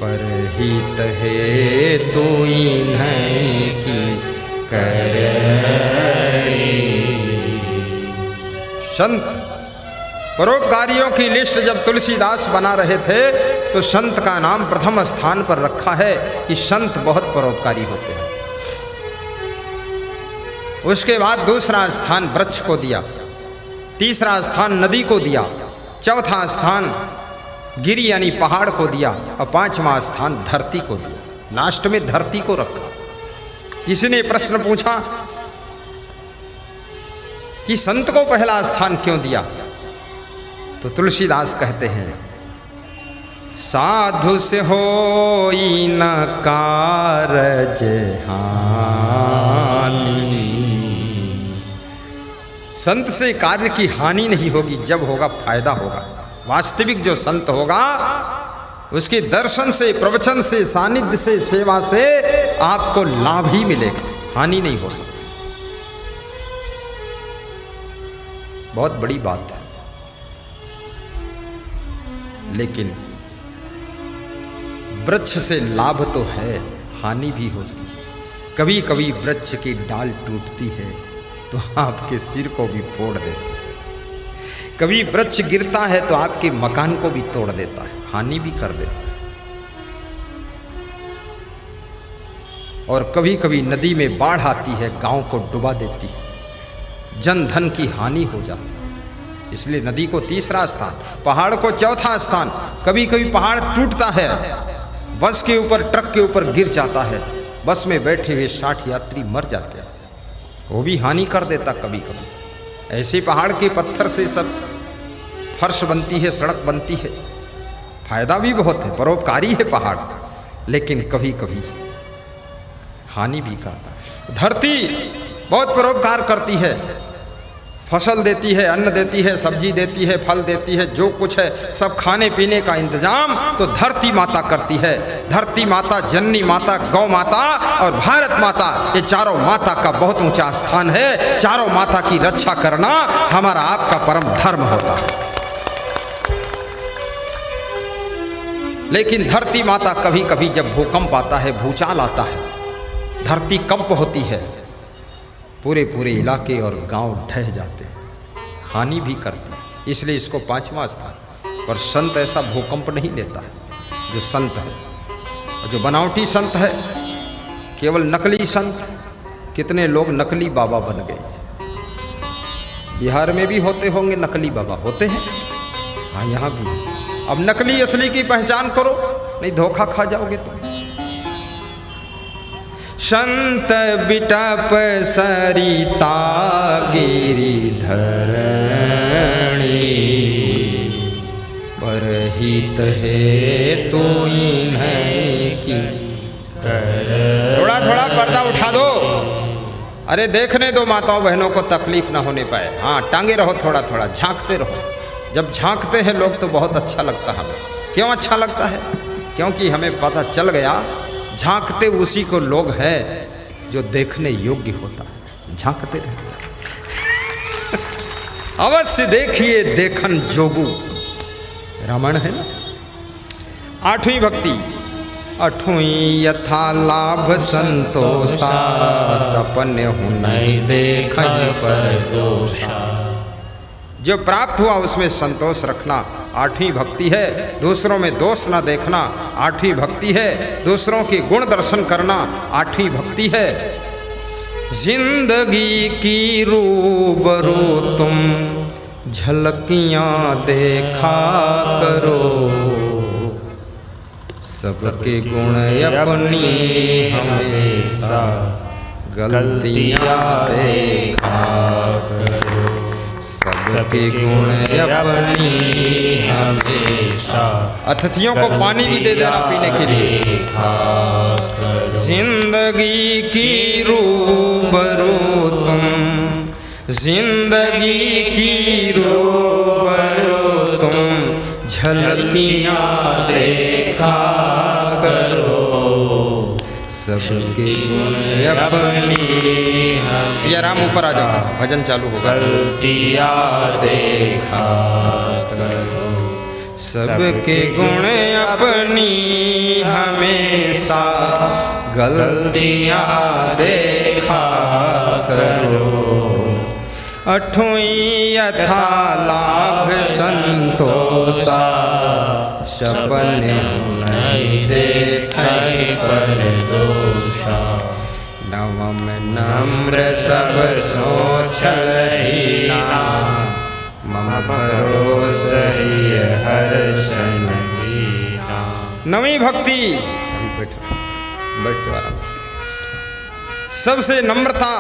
परहित है तू इन्हीं की संत परोपकारियों की लिस्ट जब तुलसीदास बना रहे थे तो संत का नाम प्रथम स्थान पर रखा है कि संत बहुत परोपकारी होते हैं। उसके बाद दूसरा स्थान वृक्ष को दिया, तीसरा स्थान नदी को दिया, चौथा स्थान गिरी यानी पहाड़ को दिया और पांचवा स्थान धरती को दिया। लास्ट में धरती को रखा। किसी ने प्रश्न पूछा कि संत को पहला स्थान क्यों दिया, तो तुलसीदास कहते हैं साधु से होई न कारज हानि। संत से कार्य की हानि नहीं होगी, जब होगा फायदा होगा। वास्तविक जो संत होगा उसके दर्शन से, प्रवचन से, सानिध्य से, सेवा से आपको लाभ ही मिलेगा, हानि नहीं हो सकती। बहुत बड़ी बात है। लेकिन वृक्ष से लाभ तो है, हानि भी होती है। कभी कभी वृक्ष की डाल टूटती है तो आपके सिर को भी फोड़ देती है। कभी वृक्ष गिरता है तो आपके मकान को भी तोड़ देता है, हानि भी कर देता है। और कभी कभी नदी में बाढ़ आती है, गांव को डुबा देती है, जन धन की हानि हो जाती है। इसलिए नदी को तीसरा स्थान, पहाड़ को चौथा स्थान। कभी कभी पहाड़ टूटता है, बस के ऊपर, ट्रक के ऊपर गिर जाता है, बस में बैठे हुए 60 यात्री मर जाते हैं, वो भी हानि कर देता कभी कभी। ऐसे पहाड़ के पत्थर से सब फर्श बनती है, सड़क बनती है, फायदा भी बहुत है, परोपकारी है पहाड़, लेकिन कभी कभी हानि भी करता है। धरती बहुत परोपकार करती है, फसल देती है, अन्न देती है, सब्जी देती है, फल देती है, जो कुछ है सब खाने पीने का इंतजाम तो धरती माता करती है। धरती माता, जननी माता, गौ माता और भारत माता, ये चारों माता का बहुत ऊंचा स्थान है। चारों माता की रक्षा करना हमारा आपका परम धर्म होता है। लेकिन धरती माता कभी कभी जब भूकंप आता है, भूचाल आता है, धरती कंप होती है, पूरे पूरे इलाके और गांव ढह जाते हैं, हानि भी करती है। इसलिए इसको 5वां स्थान। पर संत ऐसा भूकंप नहीं लेता है। जो संत है, जो बनावटी संत है, केवल नकली संत, कितने लोग नकली बाबा बन गए। बिहार में भी होते होंगे नकली बाबा, होते हैं, हाँ यहाँ भी। अब नकली असली की पहचान करो, नहीं धोखा खा जाओगे तुम। संत बिटप सरिता गिरिधरणी परहित है तो इन्हीं की कर। थोड़ा थोड़ा पर्दा उठा दो, अरे देखने दो माताओं बहनों को तकलीफ ना होने पाए। हाँ, टांगे रहो, थोड़ा थोड़ा झांकते रहो। जब झांकते हैं लोग तो बहुत अच्छा लगता है हमें। क्यों अच्छा लगता है? क्योंकि हमें पता चल गया झांकते उसी को लोग हैं जो देखने योग्य होता है। झांकते रहते अवश्य देखिए देखन जोगू, रामायण है ना। 8वीं भक्ति। 8वीं यथा लाभ संतोषा सपने हूँ नहीं देखन पर दोषा। जो प्राप्त हुआ उसमें संतोष रखना, आठवीं भक्ति है। दूसरों में दोष न देखना, आठवीं भक्ति है। दूसरों के गुण दर्शन करना, आठवीं भक्ति है। जिंदगी की रूबरू तुम झलकियां देखा करो, सबके गुण अपनी हमेशा गलतियां देखा करो, सबके गुण अपनी हमेशा। अतिथियों को पानी भी दे देना पीने के लिए। जिंदगी की रूबरू तुम, जिंदगी की रूबरू तुम झलकियां देखा करो, सबके गुण अपनी। सिया राम ऊपर आ जाओ, भजन चालू होगा। गलतियां देखा करो, सबके गुण अपनी हमेशा गलतियां देखा करो। अठवीं यथा लाभ संतोषा, सपन नहीं देखे पर दोषा। नवम नम्र सब सोचहीना, मम भरोस हर्षण हीना। नवी भक्ति, बैठ जाओ आराम से। सबसे नम्रता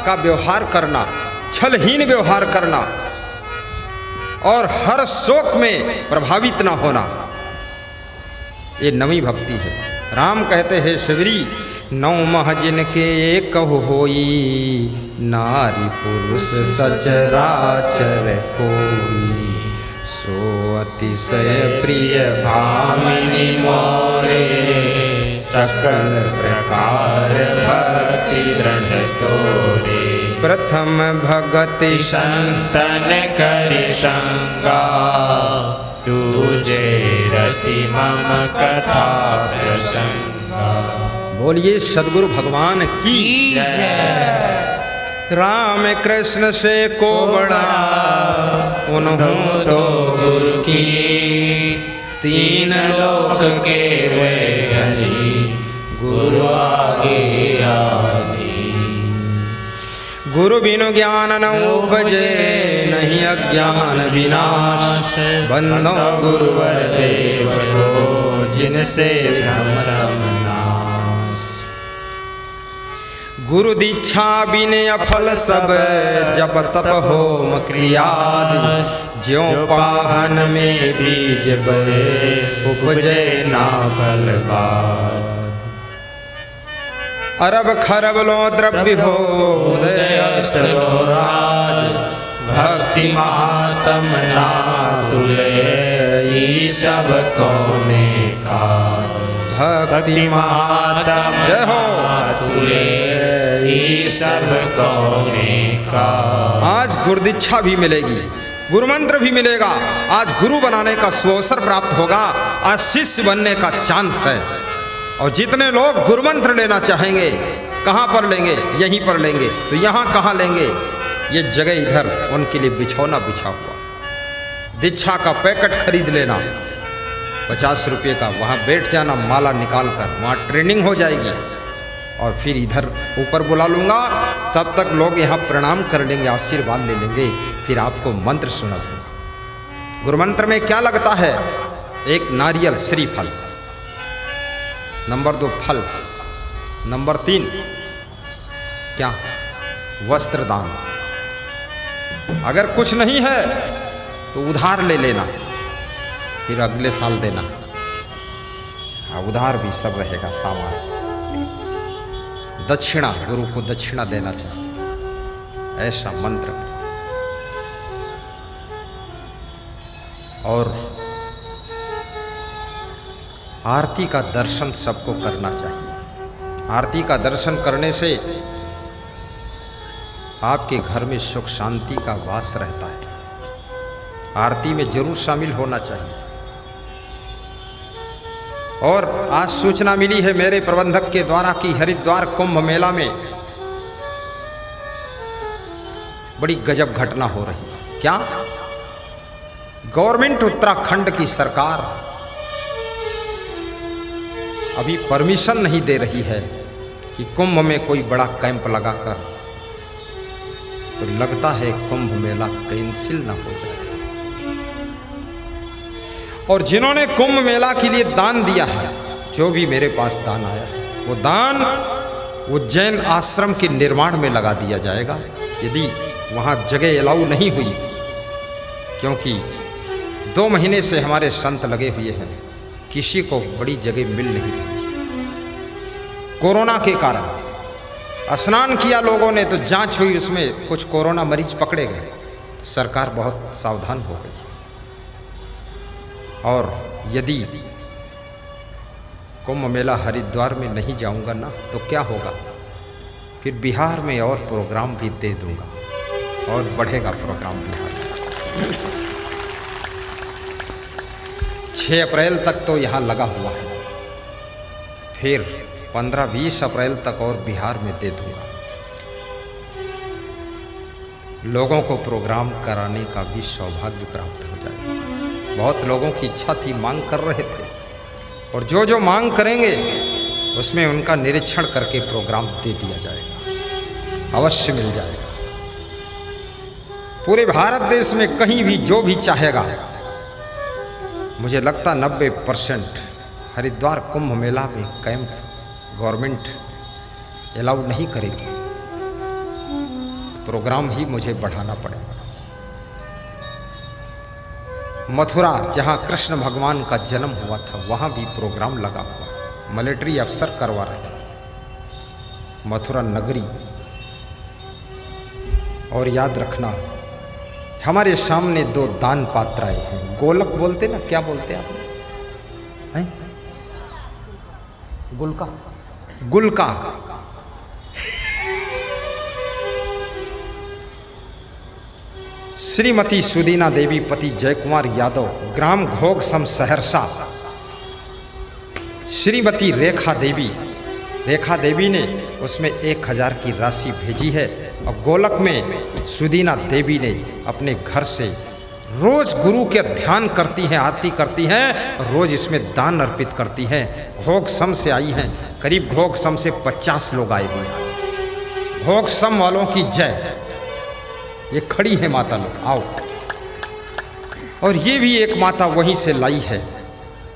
का व्यवहार करना, छलहीन व्यवहार करना और हर शोक में प्रभावित न होना, ये नवी भक्ति है। राम कहते हैं शिवरी, नौ महजिन के कहु होई, नारी पुरुष सचराचर कोई। सो अतिशय प्रिय भामिनी मोरे, सकल प्रकार भक्ति दृढ़ तोरे। प्रथम भगति संतन करि संगा, तुझे रति मम कथा प्रसंगा। बोलिए सद्गुरु भगवान की जय। राम कृष्ण से को बड़ा उन्हों तो गुरु की, तीन लोक के वे हरि, गुरु आगे आदि। गुरु बिनु ज्ञान न उपजे, नहीं अज्ञान विनाश। बंदो गुरुवर देव को, जिनसे भ्रम नाश। गुरु दीक्षा बिने अफल सब, जप तप होम क्रियादि। ज्यों पाहन में बीज बहे, उपजे ना फल बाद। अरब खरब लो द्रव्य हो, उदय राज। भक्ति महात्म ना तुले, ई सब कौने का। भक्ति महात्म जय हो तुले, ई सब कौने का। आज गुरुदीक्षा भी मिलेगी, गुरु मंत्र भी मिलेगा। आज गुरु बनाने का सुअवसर प्राप्त होगा। आज शिष्य बनने का चांस है। और जितने लोग गुरु मंत्र लेना चाहेंगे, कहाँ पर लेंगे? यहीं पर लेंगे। तो यहाँ कहाँ लेंगे? ये जगह इधर उनके लिए बिछौना बिछा हुआ। दीक्षा का पैकेट खरीद लेना 50 रुपये का, वहाँ बैठ जाना, माला निकाल कर, वहाँ ट्रेनिंग हो जाएगी। और फिर इधर ऊपर बुला लूँगा, तब तक लोग यहाँ प्रणाम कर लेंगे, आशीर्वाद ले लेंगे, फिर आपको मंत्र सुना दूँगा। गुरु मंत्र में क्या लगता है? एक नारियल श्रीफल, नंबर 2 फल, नंबर 3 क्या? वस्त्र दान। अगर कुछ नहीं है तो उधार ले लेना, फिर अगले साल देना। हाँ, उधार भी सब रहेगा सामान। दक्षिणा, गुरु को दक्षिणा देना चाहिए, ऐसा मंत्र। और आरती का दर्शन सबको करना चाहिए। आरती का दर्शन करने से आपके घर में सुख शांति का वास रहता है। आरती में जरूर शामिल होना चाहिए। और आज सूचना मिली है मेरे प्रबंधक के द्वारा कि हरिद्वार कुंभ मेला में बड़ी गजब घटना हो रही है। क्या? गवर्नमेंट उत्तराखंड की सरकार अभी परमिशन नहीं दे रही है कि कुंभ में कोई बड़ा कैंप लगाकर, तो लगता है कुंभ मेला कैंसिल ना हो जाए। और जिन्होंने कुंभ मेला के लिए दान दिया है, जो भी मेरे पास दान आया है, वो दान उज्जैन आश्रम के निर्माण में लगा दिया जाएगा। यदि वहाँ जगह अलाउ नहीं हुई, क्योंकि 2 महीने से हमारे संत लगे हुए हैं, किसी को बड़ी जगह मिल नहीं रही। कोरोना के कारण स्नान किया लोगों ने, तो जांच हुई, उसमें कुछ कोरोना मरीज पकड़े गए। सरकार बहुत सावधान हो गई। और यदि कुंभ मेला हरिद्वार में नहीं जाऊंगा ना, तो क्या होगा, फिर बिहार में और प्रोग्राम भी दे दूंगा और बढ़ेगा प्रोग्राम बिहार में। 6 अप्रैल तक तो यहाँ लगा हुआ है, फिर 15-20 अप्रैल तक और बिहार में दे दूंगा। लोगों को प्रोग्राम कराने का भी सौभाग्य प्राप्त हो जाएगा। बहुत लोगों की इच्छा थी, मांग कर रहे थे, और जो जो मांग करेंगे उसमें उनका निरीक्षण करके प्रोग्राम दे दिया जाएगा, अवश्य मिल जाएगा। पूरे भारत देश में कहीं भी जो भी चाहेगा, मुझे लगता 90% हरिद्वार कुंभ मेला में कैंप गवर्नमेंट अलाउ नहीं करेगी, प्रोग्राम ही मुझे बढ़ाना पड़ेगा। मथुरा, जहाँ कृष्ण भगवान का जन्म हुआ था, वहाँ भी प्रोग्राम लगा हुआ, मिलिट्री अफसर करवा रहे हैं, मथुरा नगरी। और याद रखना, हमारे सामने 2 दान पात्राएं हैं। गोलक बोलते ना, क्या बोलते आप हैं? गुलका, गुलका। श्रीमती सुदीना देवी, पति जयकुमार यादव, ग्राम घोघसम सहरसा। श्रीमती रेखा देवी ने उसमें 1000 की राशि भेजी है। और गोलक में सुदीना देवी ने अपने घर से रोज गुरु के ध्यान करती हैं, आरती करती हैं, और रोज इसमें दान अर्पित करती हैं। घोघसम से आई हैं, करीब घोघसम से 50 लोग आए हुए हैं। घोघसम वालों की जय। ये खड़ी है माता लोग, आओ। और ये भी एक माता वहीं से लाई है,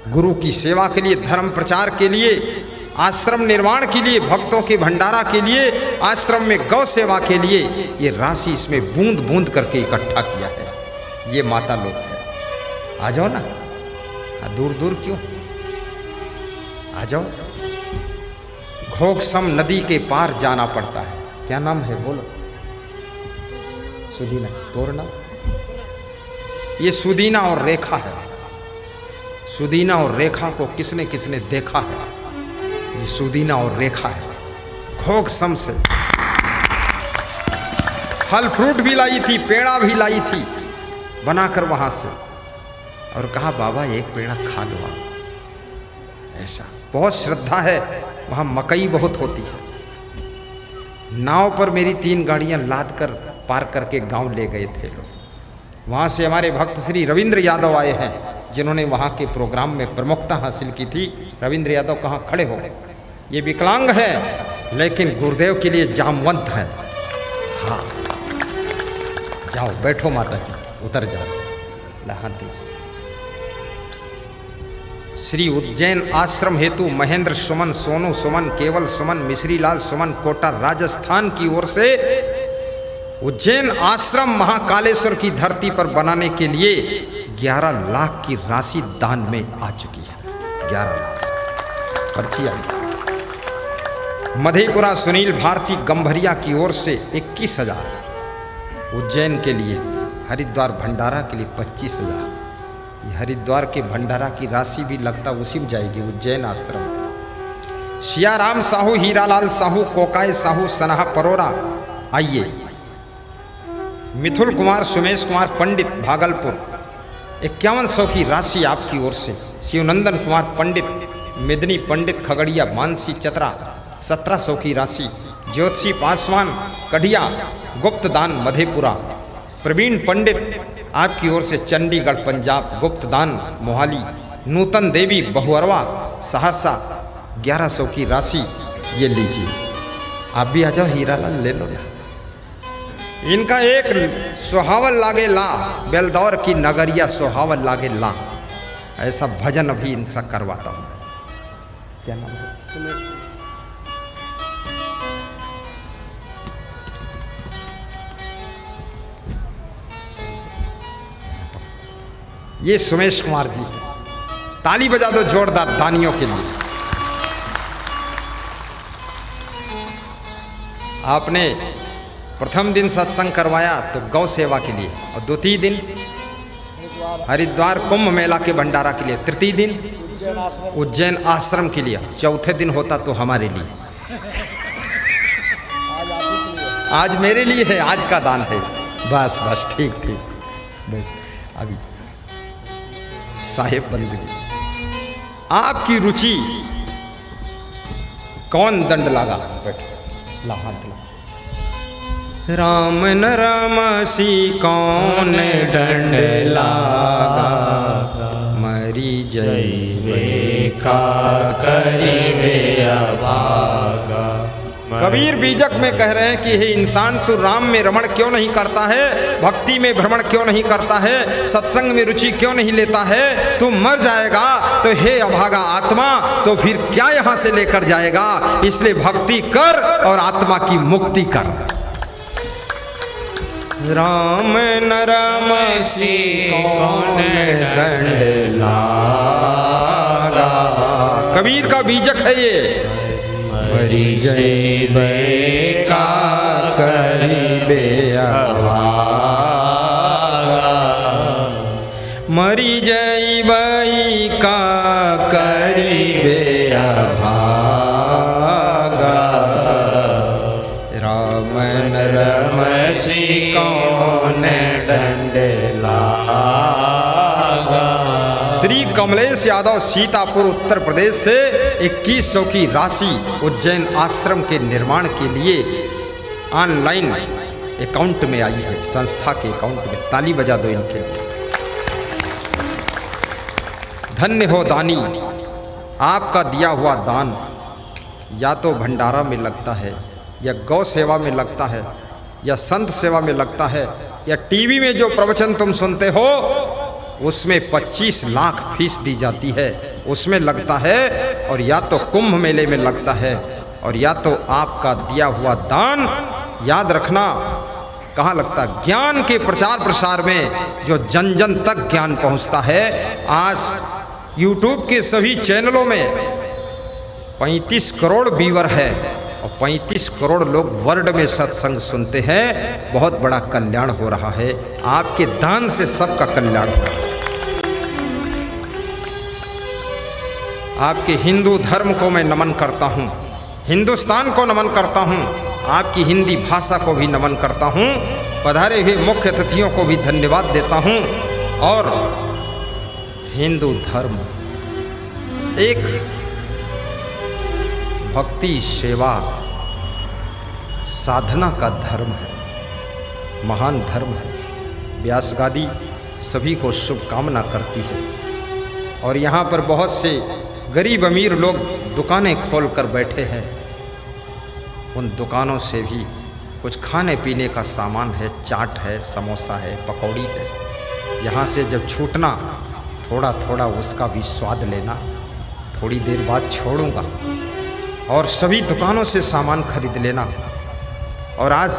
गुरु की सेवा के लिए, धर्म प्रचार के लिए, आश्रम निर्माण के लिए, भक्तों के भंडारा के लिए, आश्रम में गौ सेवा के लिए ये राशि इसमें बूंद बूंद करके इकट्ठा किया है। ये माता लोग है। आ जाओ ना, दूर दूर क्यों, आ जाओ। घोघसम नदी के पार जाना पड़ता है। क्या नाम है बोलो? सुदीना, तोरना। ये सुदीना और रेखा है। सुदीना और रेखा को किसने किसने देखा है? ये सुदीना और रेखा है। घोघसम से फल फ्रूट भी लाई थी, पेड़ा भी लाई थी बनाकर वहां से, और कहा बाबा एक पेड़ा खा लो आप। ऐसा बहुत श्रद्धा है। वहां मकई बहुत होती है। नाव पर मेरी 3 गाड़ियां लाद कर पार करके गांव ले गए थे लोग। वहाँ से हमारे भक्त श्री रविंद्र यादव आए हैं, जिन्होंने वहाँ के प्रोग्राम में प्रमुखता हासिल की थी। रविंद्र यादव कहाँ खड़े हो? ये विकलांग है, लेकिन गुरुदेव के लिए जामवंत है। हाँ, जाओ बैठो माता जी, उतर जाओ। लहाती श्री उज्जैन आश्रम हेतु महेंद्र सुमन, सोनू सुमन, केवल सुमन, मिश्रीलाल सुमन, कोटा राजस्थान की ओर से उज्जैन आश्रम महाकालेश्वर की धरती पर बनाने के लिए 11 लाख की राशि दान में आ चुकी है। 11 लाख पर्ची आई। मधेपुरा सुनील भारती गंभरिया की ओर से 21,000। उज्जैन के लिए, हरिद्वार भंडारा के लिए 25,000। ये हरिद्वार के भंडारा की राशि भी लगता उसी में जाएगी, उज्जैन आश्रम में। सियाराम साहू, हीरालाल साहू, कोकाय साहू, सनाहा परोरा। आइए। मिथुल कुमार, सुमेश कुमार पंडित भागलपुर, 5100 की राशि आपकी ओर से। शिवनंदन कुमार पंडित, मिदनी पंडित खगड़िया, मानसी चतरा, 1700 की राशि। ज्योतिषी पासवान कढ़िया, गुप्त दान मधेपुरा। प्रवीण पंडित आपकी ओर से चंडीगढ़ पंजाब, गुप्तदान मोहाली, नूतन देवी बहुअरवा सहरसा 1100 की राशि ये लीजिए। आप भी आ जाओ हीरालाल ले लो ना। इनका एक सुहावल लागे ला, बेलदौर की नगरिया सुहावल लागे ला, ऐसा भजन अभी इनसा करवाता हूँ। क्या नाम है? ये सुमेश कुमार जी, ताली बजा दो जोरदार दानियों के लिए। आपने प्रथम दिन सत्संग करवाया तो गौ सेवा के लिए, और द्वितीय दिन हरिद्वार कुंभ मेला के भंडारा के लिए, तृतीय दिन उज्जैन आश्रम के लिए, चौथे दिन होता तो हमारे लिए। आज मेरे लिए है, आज का दान है। बस बस ठीक ठीक। अभी साहेब बंदगी, आपकी रुचि कौन दंड लगा? बैठ ला हाथ ला। राम न रमसी कौन दंड लागा, मरी जइबे का करिबे अभागा। कबीर बीजक में कह रहे हैं कि हे इंसान, तू राम में रमण क्यों नहीं करता है, भक्ति में भ्रमण क्यों नहीं करता है, सत्संग में रुचि क्यों नहीं लेता है? तू मर जाएगा तो हे अभागा आत्मा, तो फिर क्या यहाँ से लेकर जाएगा? इसलिए भक्ति कर और आत्मा की मुक्ति कर। राम न रमसी कौन दंड लागा, कबीर का बीजक है ये। मरी जइबे का करिबे अभागा, मरी जइबे का करिबे अभागा। राम न रमसी कौन दंड लागा। श्री कमलेश यादव सीतापुर उत्तर प्रदेश से 2100 की राशि उज्जैन आश्रम के निर्माण के लिए ऑनलाइन अकाउंट में आई है, संस्था के अकाउंट में। ताली बजा दो इनके लिए। धन्य हो दानी, आपका दिया हुआ दान या तो भंडारा में लगता है, या गौ सेवा में लगता है, या संत सेवा में लगता है, या टीवी में जो प्रवचन तुम सुनते हो उसमें 25 लाख फीस दी जाती है, उसमें लगता है, और या तो कुंभ मेले में लगता है, और या तो आपका दिया हुआ दान, याद रखना कहाँ लगता है? ज्ञान के प्रचार प्रसार में, जो जन जन तक ज्ञान पहुँचता है। आज यूट्यूब के सभी चैनलों में 35 करोड़ व्यूअर है, और 35 करोड़ लोग वर्ल्ड में सत्संग सुनते हैं। बहुत बड़ा कल्याण हो रहा है, आपके दान से सबका कल्याण हो रहा है। आपके हिंदू धर्म को मैं नमन करता हूँ, हिंदुस्तान को नमन करता हूँ, आपकी हिंदी भाषा को भी नमन करता हूँ, पधारे हुए मुख्य अतिथियों को भी धन्यवाद देता हूँ। और हिंदू धर्म एक भक्ति सेवा साधना का धर्म है, महान धर्म है। व्यास गादी सभी को शुभकामना करती है। और यहाँ पर बहुत से गरीब अमीर लोग दुकानें खोल कर बैठे हैं, उन दुकानों से भी कुछ खाने पीने का सामान है, चाट है, समोसा है, पकौड़ी है। यहाँ से जब छूटना, थोड़ा थोड़ा उसका भी स्वाद लेना। थोड़ी देर बाद छोड़ूंगा और सभी दुकानों से सामान खरीद लेना। और आज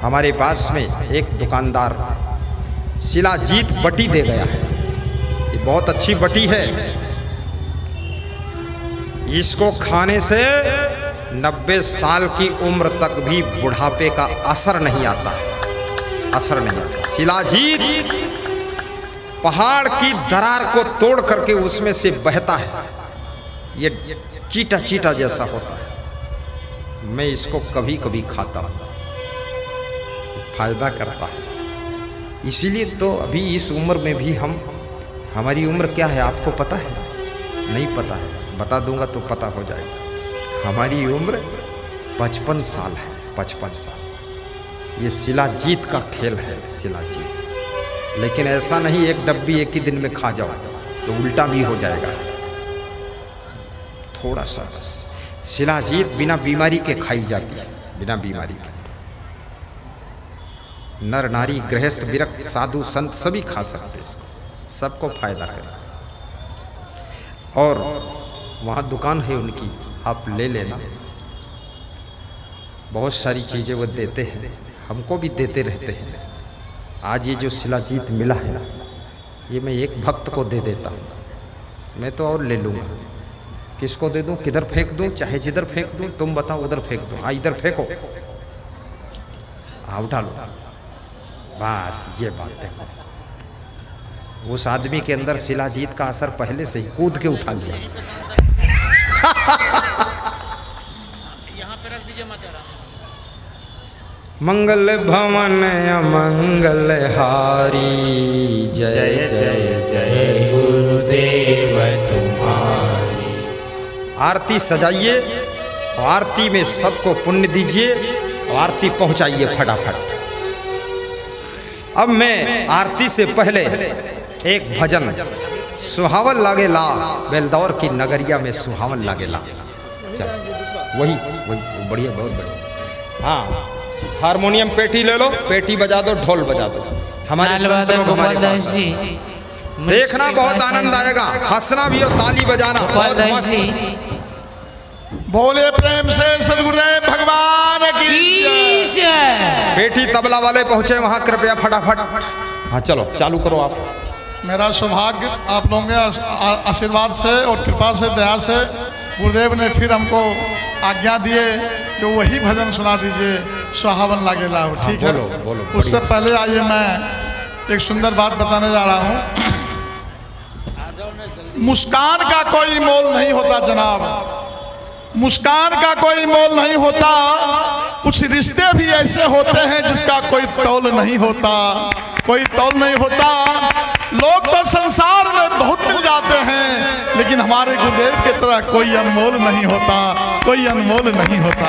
हमारे पास में एक दुकानदार शिलाजीत बटी दे गया है, ये बहुत अच्छी बटी है। इसको खाने से 90 साल की उम्र तक भी बुढ़ापे का असर नहीं आता, असर नहीं आता। शिलाजीत पहाड़ की दरार को तोड़ करके उसमें से बहता है, ये चीटा चीटा जैसा होता है। मैं इसको कभी कभी खाता हूँ, फायदा करता है। इसीलिए तो अभी इस उम्र में भी हमारी उम्र क्या है आपको पता है? नहीं पता है, बता दूंगा तो पता हो जाएगा। हमारी उम्र 55 साल है, 55 साल। ये शिलाजीत का खेल है, शिलाजीत। लेकिन ऐसा नहीं एक डब्बी एक ही दिन में खा जाओ तो उल्टा भी हो जाएगा। थोड़ा सा बस। शिलाजीत बिना बीमारी के खाई जाती है, बिना बीमारी के। नर नारी गृहस्थ विरक्त साधु संत सभी खा सकते हैं इसको, सबको फायदा करे। और वहाँ दुकान है उनकी, आप ले लेना। बहुत सारी चीज़ें वो देते हैं, हमको भी देते रहते हैं। आज ये जो शिलाजीत मिला है ये मैं एक भक्त को दे देता हूँ, मैं तो और ले लूँगा। किसको दे दूँ, किधर फेंक दूँ, चाहे जिधर फेंक दूँ, तुम बताओ उधर फेंक दूँ। हाँ इधर फेंको, हाँ उठा लो। बस ये बात है। उस आदमी के अंदर शिलाजीत का असर पहले से ही, कूद के उठा लिया। मंगल भवन अमंगल हारी, जय जय जय गुरुदेव तुम्हारी। आरती सजाइए और आरती में सबको पुण्य दीजिए और आरती पहुंचाइए फटाफट। अब मैं आरती से पहले एक भजन, सुहावन लागे ला बेलदौर की नगरिया में सुहावन लागे ला, वही वही बढ़िया, बहुत बढ़िया। हाँ हारमोनियम पेटी ले लो, पेटी बजा दो, ढोल बजा दो। हमारे संत लोग हमारे पास देखना, बहुत आनंद आएगा, हंसना भी और ताली बजाना बहुत मस्त। बोले प्रेम से सद्गुरुदेव भगवान की जय। पेटी तबला वाले पहुंचे वहां, कृपया फटाफट। हाँ चलो चालू करो आप। मेरा सौभाग्य आप लोगों के आशीर्वाद से और कृपा से, दया से गुरुदेव ने फिर हमको आज्ञा दिए कि वही भजन सुना दीजिए, सुहावन लागे लाओ। ठीक है, बोलो। उससे पहले आइए मैं एक सुंदर बात बताने जा रहा हूँ। मुस्कान का कोई मोल नहीं होता जनाब, मुस्कान का कोई मोल नहीं होता। कुछ रिश्ते भी ऐसे होते हैं जिसका कोई तौल नहीं होता, कोई तौल नहीं होता। लोग तो संसार में बहुत मिल जाते हैं, लेकिन हमारे गुरुदेव की तरह कोई अनमोल नहीं होता, कोई अनमोल नहीं होता।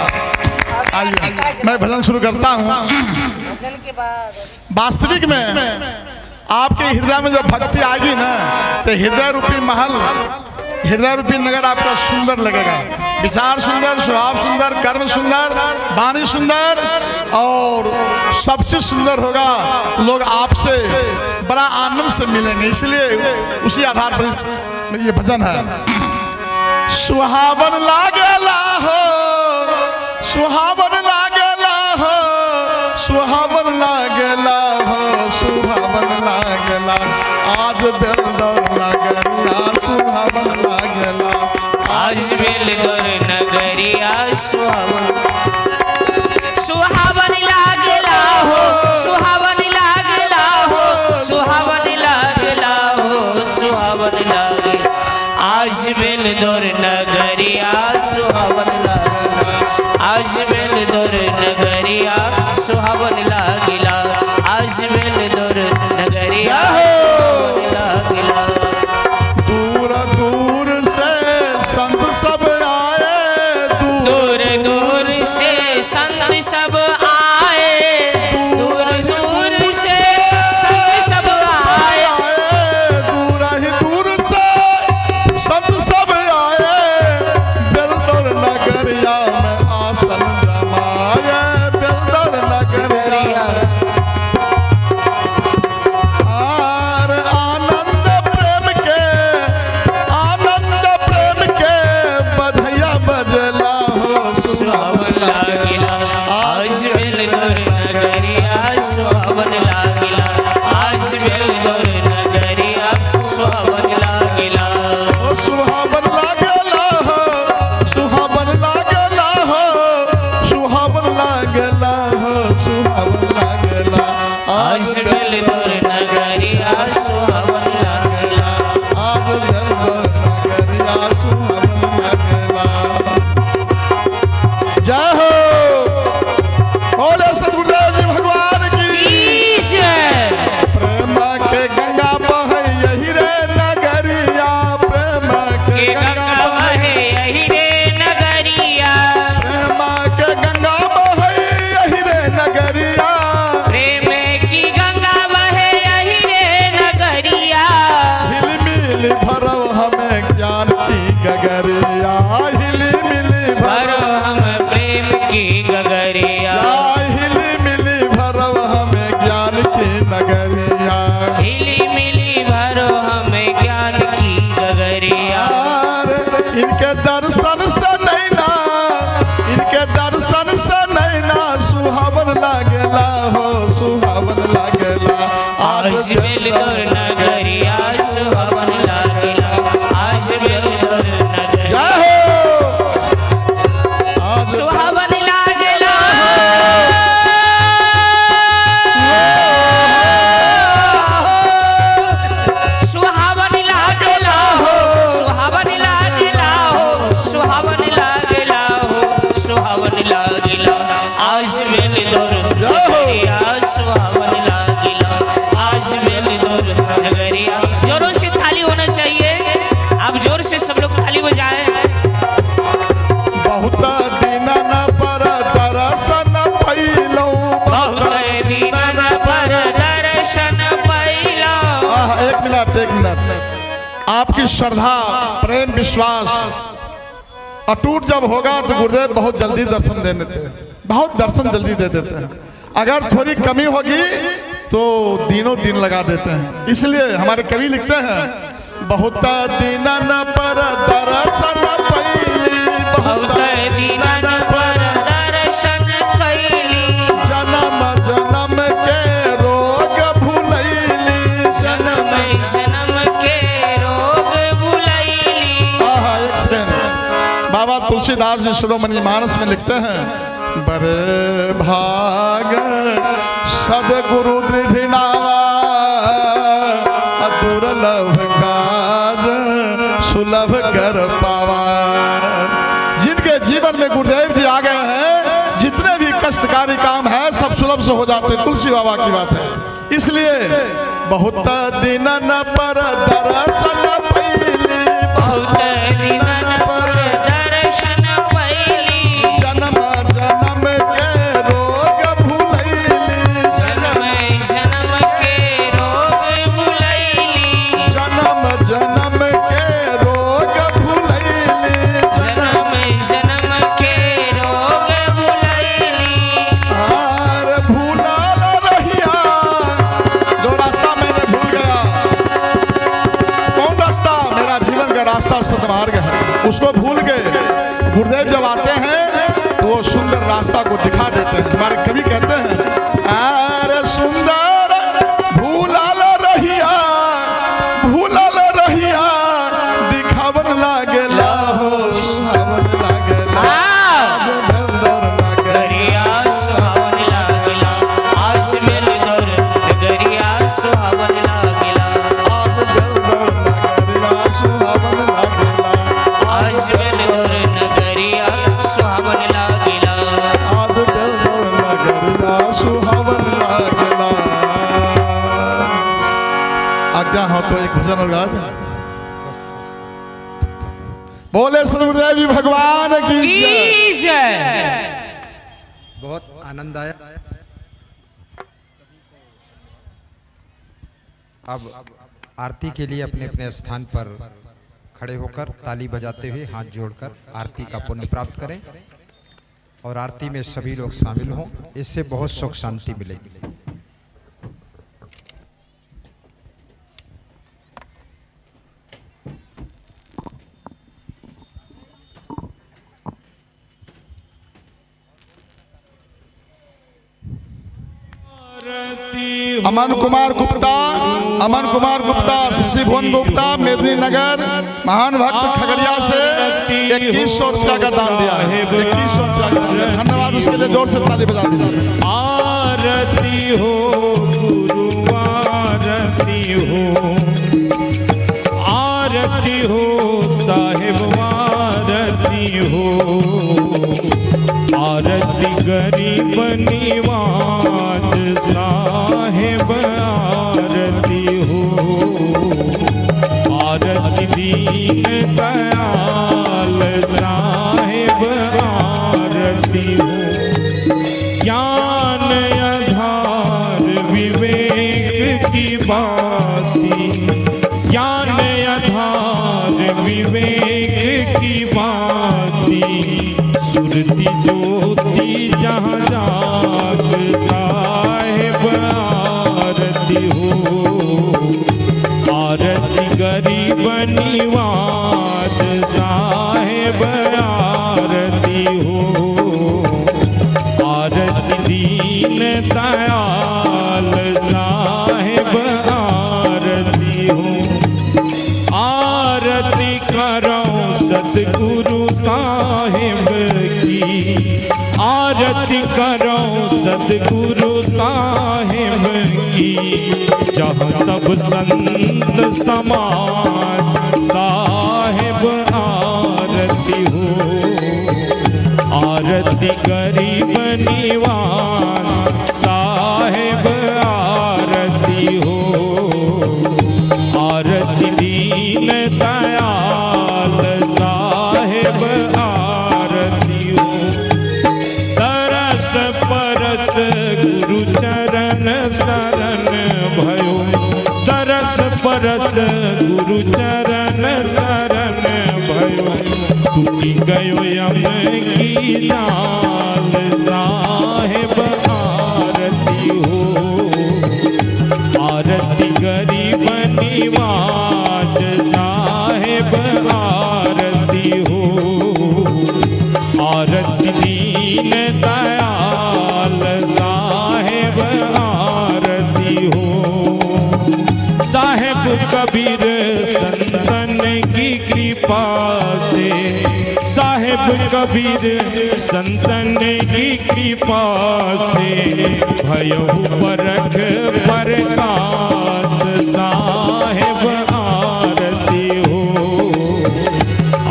आइए मैं भजन शुरू करता हूँ। वास्तविक में आपके हृदय में जब भक्ति आएगी ना, तो हृदय रूपी महल, हृदय रूपी नगर आपका सुंदर लगेगा। विचार सुंदर, स्वभाव सुंदर, कर्म सुंदर, वाणी सुंदर और सब चीज सुंदर होगा। लोग आपसे बड़ा आनंद से मिलेंगे। इसलिए उसी आधार पर ये भजन है। सुहावन लागेला हो, सुहावन लागेला हो, सुहावन लागेला हो, सुहावन लागेला। आज बेलदौर नगरिया सुहावन लागेला, आज बेलदौर नगरिया सुहावन, सुहावन लागेला हो, सुहावन लागेला हो, सुहावन लागेला हो, सुहावन लागेला। आज बेलदौर नगरिया सुहावन लागेला, आज बेलदौर नगरिया सुहावन लागेला, आज बेलदौर नगरिया सुहावन लागेला। दूर दूर से संत सब आए, दूर दूर से संत सब आए, दूर दूर से संत सब आए, दूर ही दूर से संत सब आए। बेलदौर नगरिया में आसन जमाए, बेलदौर नगरिया आर आनंद प्रेम के, आनंद प्रेम के बधैया बजला हो, सुहावन लागेला। आज बेलदौर नगरिया सुहावन लागेला, आज बेलदौर नगरिया सुहावन लागेला। ओ सुहावन लागेला हो, सुहावन लागेला हो, सुहावन लागेला हो, सुहावन लागेला। आज बेलदौर नगरिया सुहावन लागेला, आज बेलदौर नगरिया सुहावन लागेला। जय हो, बोले सद्गुरुदेव जी भगवान की जय। प्रेम के गंगा बहे यही रे नगरिया, प्रेम के के गंगा बहे यही रे नगरिया, प्रेम के गंगा बहे यही रे नगरिया, प्रेम की गंगा बहे आपकी श्रद्धा प्रेम विश्वास अटूट जब होगा तो गुरुदेव बहुत जल्दी दर्शन दे देते हैं, बहुत दर्शन जल्दी दे देते हैं। अगर थोड़ी कमी होगी तो दिनों दिन लगा देते हैं। इसलिए हमारे कवि लिखते हैं बहुत दिनन पर दर्शन पैली, बहुत दीनन पर दर्शन कैली, जन्म जन्म के रोग भुलैली, जन्म जन्म के रोग भुलैली। एक सेकंड, बाबा तुलसीदास जी शिरोमणि मानस में लिखते हैं बड़े भाग सदगुरु दृढ़ नावा, दुर्लभ काज सुलभ कर पावा। जिनके जीवन में गुरुदेव जी आ गए हैं, जितने भी कष्टकारी काम है सब सुलभ से हो जाते हैं। तुलसी बाबा की बात है। इसलिए बहुत दिनन पर दर्शन पैली, बहुत दीनन पर दर्शन कैली, जन्म जन्म के रोग भुलैली, जन्म जन्म के रोग भुलैली, जन्म जन्म के रोग भुलैली, जन्म जन्म के रोग भुलैली। आर भूलाल रहिया। जो रास्ता मैंने भूल गया, कौन रास्ता? मेरा जीवन का रास्ता सद्मार्ग है, उसको भूल के गुरुदेव जब आते हैं तो वो सुंदर रास्ता को दिखा देते हैं। हमारे कवि कहते हैं अरे सुंदर भूलाल रहिया, भूलाल रहिया, दिखावन लागेला हो, सुहावन लागेला, गरिया सुहावन लागेला, आस मिल दर गरिया सुहावन लागेला, आज बेलदर नगरिया सुहावन लागेला, आस मिल दर नगरिया सुहावन लागेला। आज बेलदर नगरिया सुहावन लागेला। आज्ञा हो तो एक भजन और गा दें। बोले सदगुरुदेव जी भगवान की जय। की जय। बहुत आनंद आया। अब आरती के लिए अपने अपने स्थान पर खड़े होकर ताली बजाते हुए हाथ जोड़कर आरती का पुण्य प्राप्त करें और आरती में सभी लोग शामिल हों। इससे बहुत सुख शांति मिलेगी। अमन कुमार गुप्ता, अमन कुमार गुप्ता, शशि भुवन गुप्ता, मेदिनीनगर, महान भक्त खगड़िया से 2100 रुपया का दान दिया है। 2100 रुपया का दान दिया। धन्यवाद, उसके लिए जोर से ताली बजा दीजिए। आरती हो गुरु आरती हो, आरती हो साहिब आरती हो, आरती गरीब निवाज साहिब आरती हो, आरती दीन दयाल साहिब आरती हो, ज्ञान आधार विवेक की बाती, ज्ञान आधार विवेक की बाती, सुरती ज्योति जहाँ जाग साहिब आरती हो, आरती गरीब निवाज साहिब आरती हो, आरती दीन दयाल साहिब आरती हो, आरती करो सतगुरु साहिब की, आरती करो सतगुरु साहिब की, जहाँ सब संत समाज साहिब आरती हो, आरती गरीब निवाज साहिब आरती हो, आरती दीन दयाल साहिब आरती हो, तरस परस गुरु चरण शरण भयो, तरस परस गुरु चरण टूटी गयो यम की जाल साहेब आरती हो आरती गरीब निवाज साहेब आरती हो आरती दीन दयाल साहेब आरती हो साहेब कबीर संतन की कृपा से साहेब कबीर संतन की कृपा से भयो परख प्रकाश साहेब आरती हो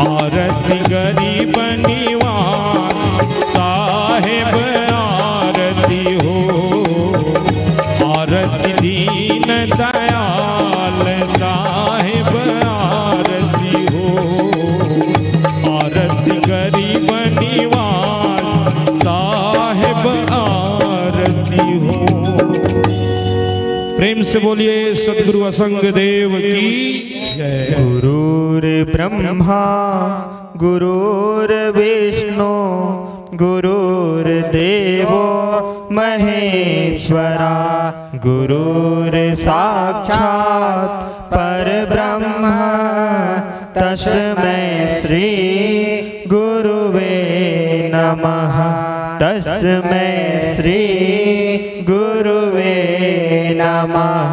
आरती गरीब निवाज साहेब आरती हो आरती दीन दयाल साहेब आरती हो आरती गरीब निवाज साहेब आरती हो। प्रेम से बोलिए सद्गुरु असंग देव की जय। गुरुर्ब्रह्मा गुरुर्विष्णु गुरुर्देवो महेश्वरा गुरुर्साक्षात् परब्रह्म तस्मै श्री गुरुवे नमः तस्मै श्री गुरुवे नमः।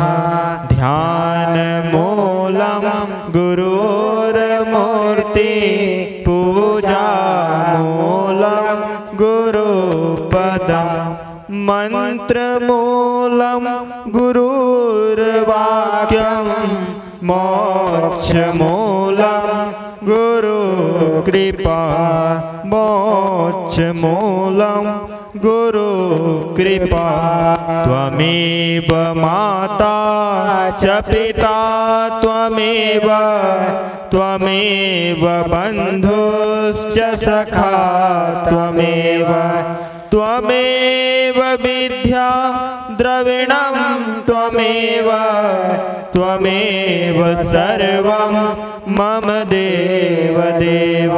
ध्यान मूलम गुरुर्मूर्ति पूजा मूलम गुरुपदम मंत्र मूलम गुरुर्वाक्यम मोक्ष मूलम गुरु कृपा मोक्ष मूलम गुरु कृपा। त्वमेव माता च पिता त्वमेव त्वमेव बन्धुश्च सखा त्वमेव त्वमेव विद्या द्रविणं त्वमेव त्वमेव सर्वं मम देव देव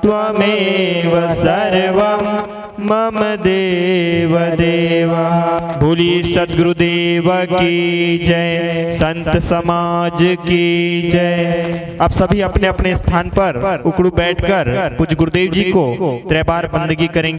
त्वमेव सर्वं मम देव देव। बोलिए सद्गुरुदेव की जय, संत समाज की जय। आप सभी अपने अपने स्थान पर उकड़ू बैठकर पूज्य गुरुदेव जी को 3 बार बंदगी करेंगे।